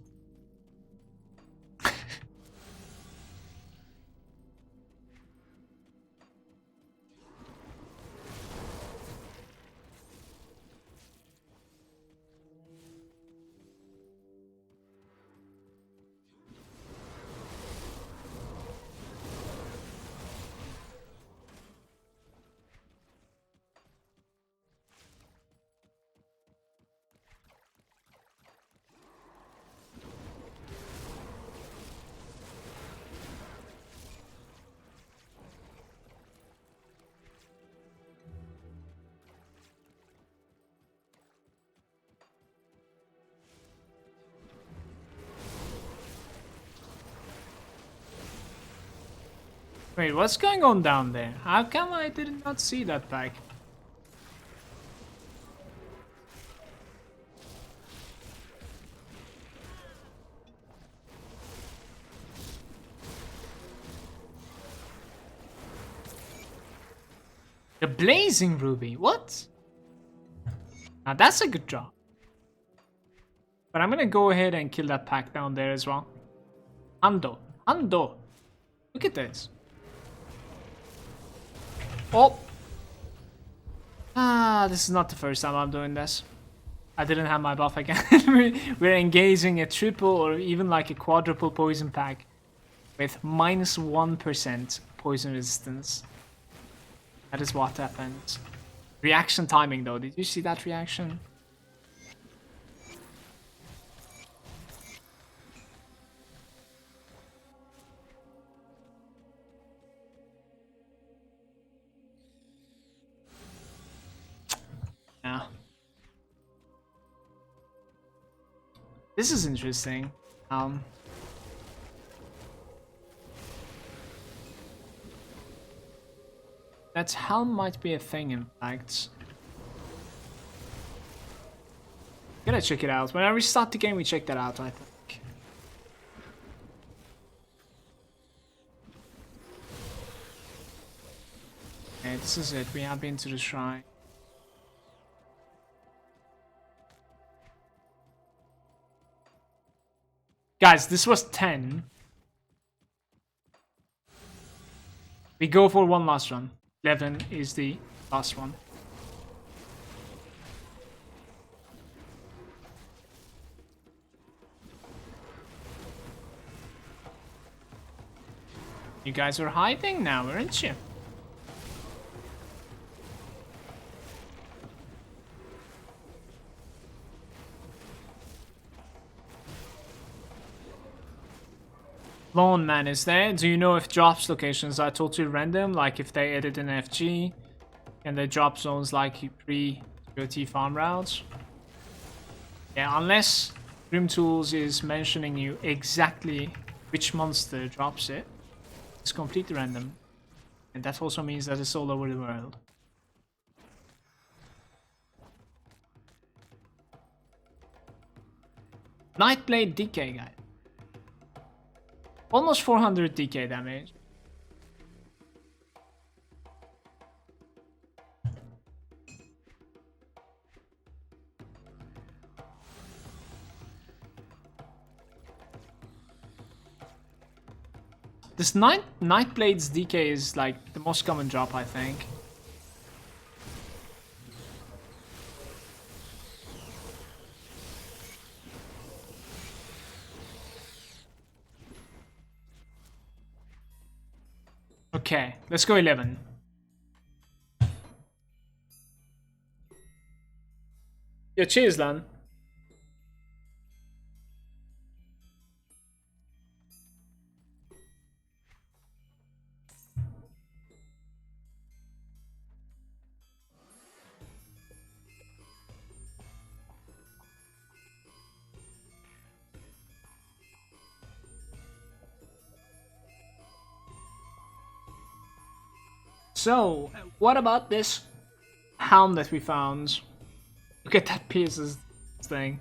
Wait, what's going on down there? How come I did not see that back? The Blazing Ruby, what? Now that's a good job. But I'm gonna go ahead and kill that pack down there as well. Ando. Look at this. Oh! This is not the first time I'm doing this. I didn't have my buff again. We're engaging a triple or even like a quadruple poison pack with -1% poison resistance. That is what happened. Reaction timing though, did you see that reaction? Yeah. This is interesting. That helm might be a thing, in fact. Gotta check it out. When we start the game, we check that out, I think. Okay, this is it. We have been to the shrine. Guys, this was 10. We go for one last run. 11 is the last one. You guys are hiding now, aren't you? Lone Man is there. Do you know if drops locations are totally random? Like if they edit an FG and they drop zones like pre-GOT farm routes? Yeah, unless Grim Tools is mentioning you exactly which monster drops it, it's completely random. And that also means that it's all over the world. Nightblade DK guy. Almost 400 DK damage. This Nightblade's DK is like the most common drop, I think. Okay, let's go 11. Yeah, cheers, Lan. So, what about this helm that we found? Look at that pieces thing.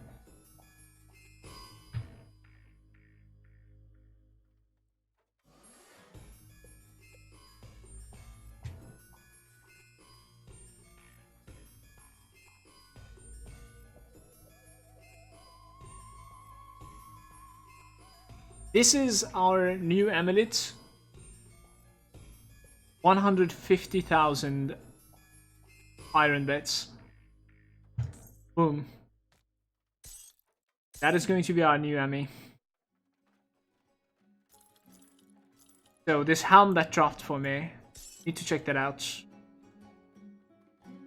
This is our new amulet. 150,000 iron bits. Boom. That is going to be our new Emmy. So this helm that dropped for me, need to check that out.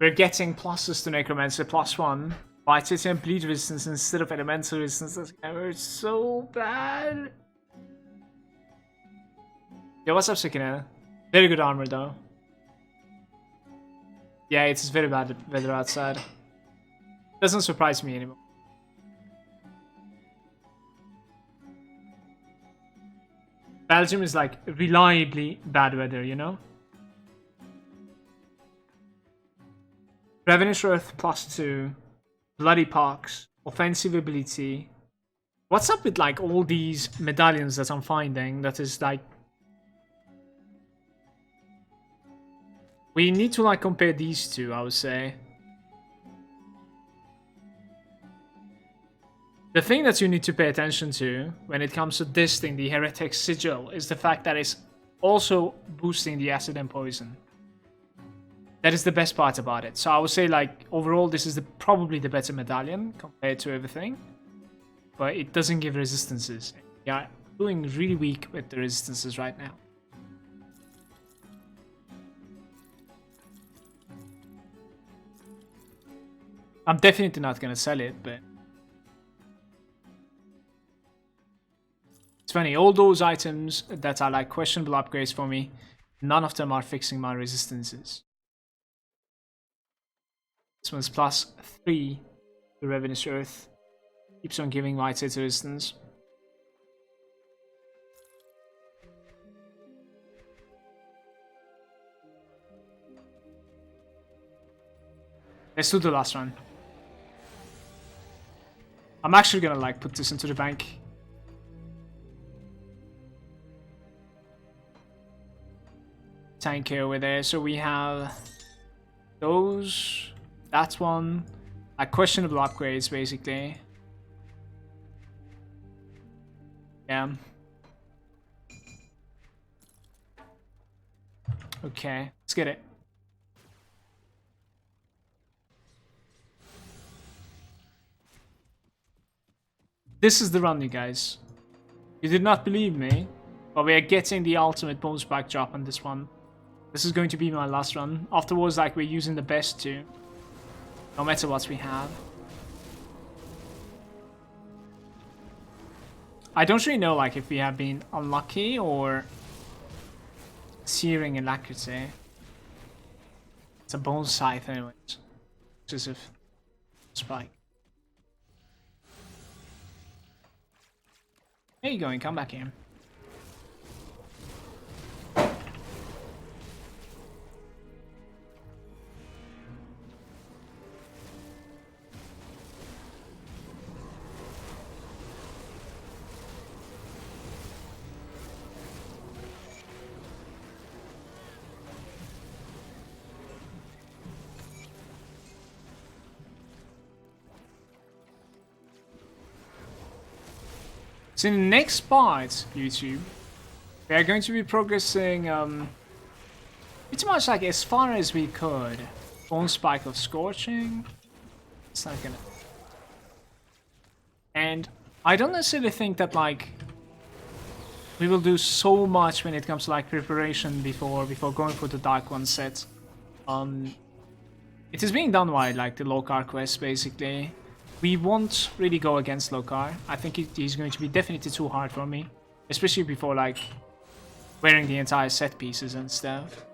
We're getting pluses to Necromancer, +1. Vitality and bleed resistance instead of elemental resistance. It's so bad. Yo, what's up, Sukina? Very good armor though. Yeah, it's very bad weather outside. Doesn't surprise me anymore. Belgium is like reliably bad weather, you know? Ravenous Earth +2. Bloody Pox. Offensive ability. What's up with like all these medallions that I'm finding that is like... We need to like compare these two, I would say. The thing that you need to pay attention to when it comes to this thing, the Heretic Sigil, is the fact that it's also boosting the acid and poison. That is the best part about it. So I would say like overall this is probably the better medallion compared to everything. But it doesn't give resistances. Yeah, doing really weak with the resistances right now. I'm definitely not gonna sell it, but it's funny, all those items that are like questionable upgrades for me, none of them are fixing my resistances. This one's +3 to Ravenous Earth. Keeps on giving white hit resistance. Let's do the last one. I'm actually gonna like put this into the bank. Tank over there. So we have those, that one, like questionable upgrades basically. Yeah. Okay, let's get it. This is the run, you guys. You did not believe me, but we are getting the ultimate bonus back drop on this one. This is going to be my last run. Afterwards, like, we're using the best too. No matter what we have. I don't really know like if we have been unlucky or searing alacrity. It's a bone scythe anyways. Exclusive spike. Where are you going? Come back here. So in the next part, YouTube, we are going to be progressing pretty much like as far as we could. Bone Spike of Scorching. It's not gonna... And I don't necessarily think that like we will do so much when it comes to like preparation before going for the Dark One set. It is being done by like the Lokar quest basically. We won't really go against Lokar. I think he's going to be definitely too hard for me. Especially before like wearing the entire set pieces and stuff.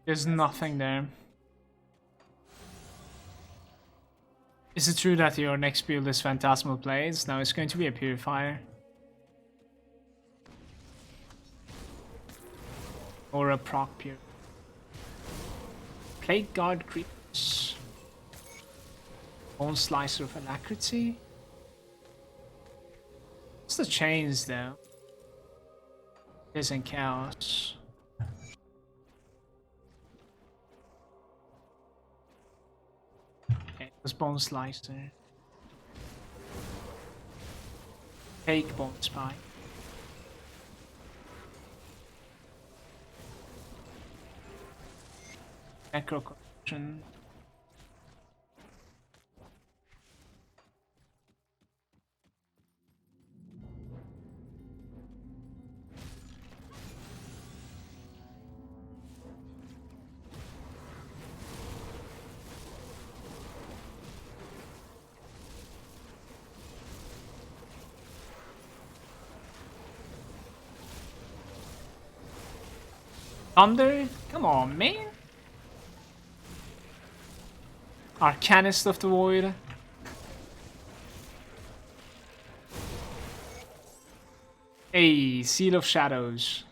There's nothing there. Is it true that your next build is Phantasmal Blades? No, it's going to be a Purifier. Or a Proc Pure. Plague Guard Creepers. Bone Slicer of Alacrity. What's the chains though? There's in Chaos. Bone Slicer. Fake Bone Spike. Necromancer. Thunder? Come on, man. Arcanist of the Void. Hey, Seal of Shadows.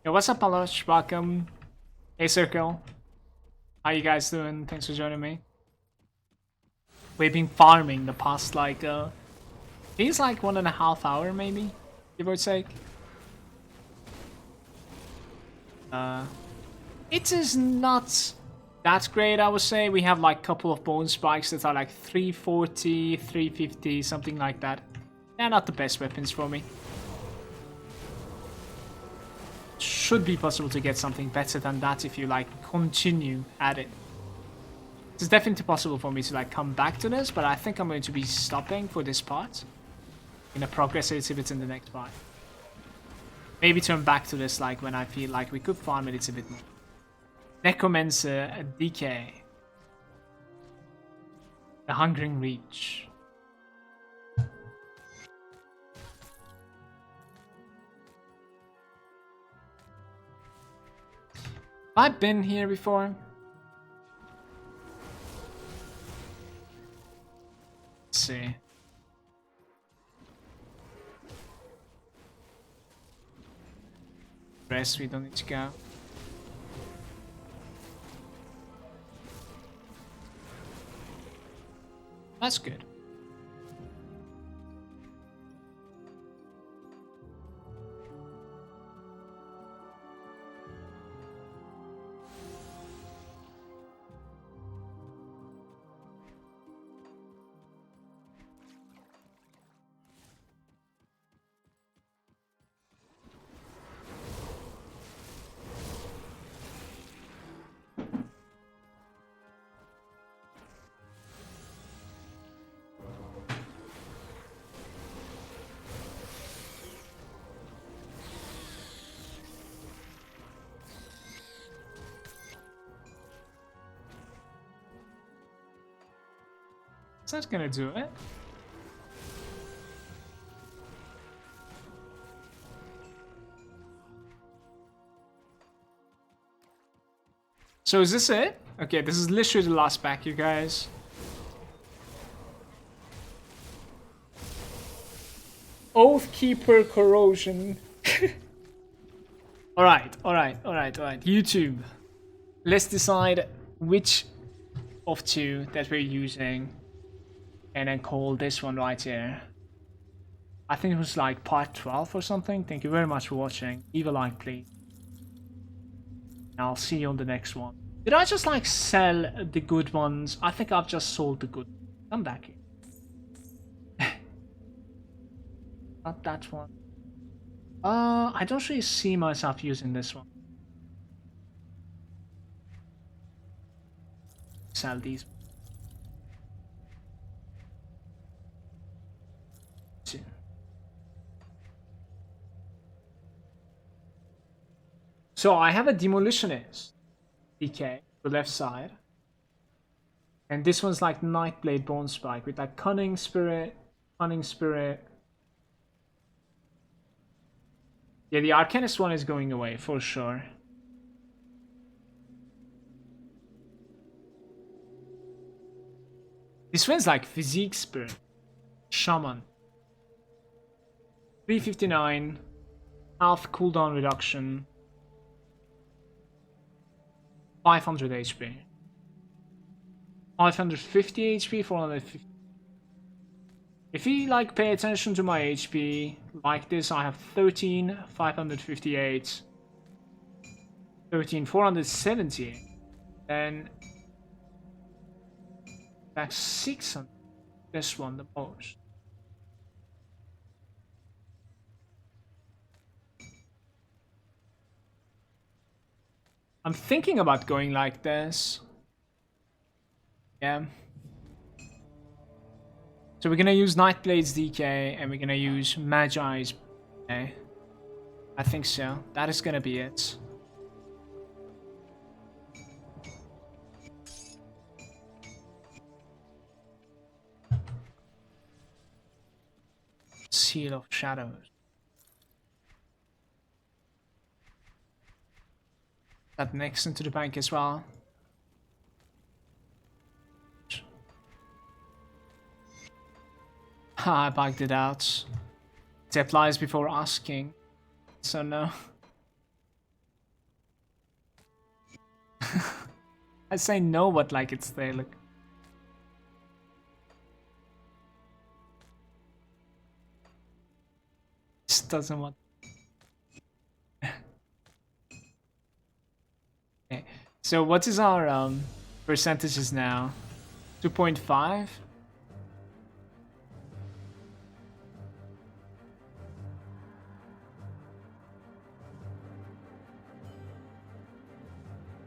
Yo, what's up, Alosh? Welcome. Hey, Circle. How you guys doing? Thanks for joining me. We've been farming the past, like, it's like 1.5 hours, maybe, give or take. It is not that great, I would say. We have, like, a couple of bone spikes that are, like, 340, 350, something like that. They're not the best weapons for me. Should be possible to get something better than that if you like continue at it. It's definitely possible for me to like come back to this, but I think I'm going to be stopping for this part. Gonna progress it if it's in the next part. Maybe turn back to this like when I feel like we could farm it a bit more. Necromancer, Decay. The Hungering Reach. I've been here before. Let's see. Rest, we don't need to go. That's good. Is that gonna do it? So is this it? Okay, this is literally the last pack, you guys. Oathkeeper Corrosion. Alright. YouTube. Let's decide which of two that we're using. And then call this one right here. I think it was like part 12 or something. Thank you very much for watching. Leave a like, please. And I'll see you on the next one. Did I just like sell the good ones? I think I've just sold the good ones. Come back here. Not that one. I don't really see myself using this one. Sell these. So I have a Demolitionist DK, the left side. And this one's like Nightblade Bone Spike with that Cunning Spirit. Yeah, the Arcanist one is going away for sure. This one's like Physique Spirit. Shaman. 359. Half cooldown reduction. 500 HP. 550 HP, 450. If you like pay attention to my HP, like this, I have 13, 558, 13, 470, then that's 600. This one the most. I'm thinking about going like this. Yeah. So we're gonna use Nightblade's DK and we're gonna use Magi's DK. I think so. That is gonna be it. Seal of Shadows. That next into the bank as well. I bugged it out. It applies before asking, so no. I say no, but like it's there, look. Just doesn't want. Okay. So what is our percentages now? 2.5?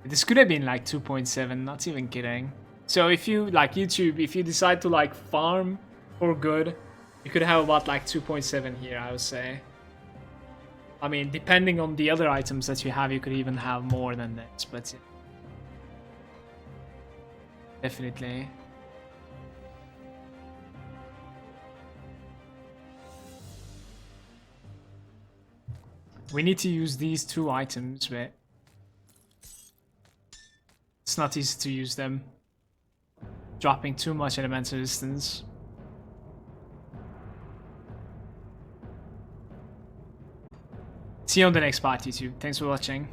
This could have been like 2.7, not even kidding. So if you, like YouTube, if you decide to like farm for good, you could have about like 2.7 here, I would say. I mean, depending on the other items that you have, you could even have more than this, but yeah. Definitely. We need to use these two items, but it's not easy to use them. Dropping too much elemental resistance. See you on the next part, YouTube. Thanks for watching.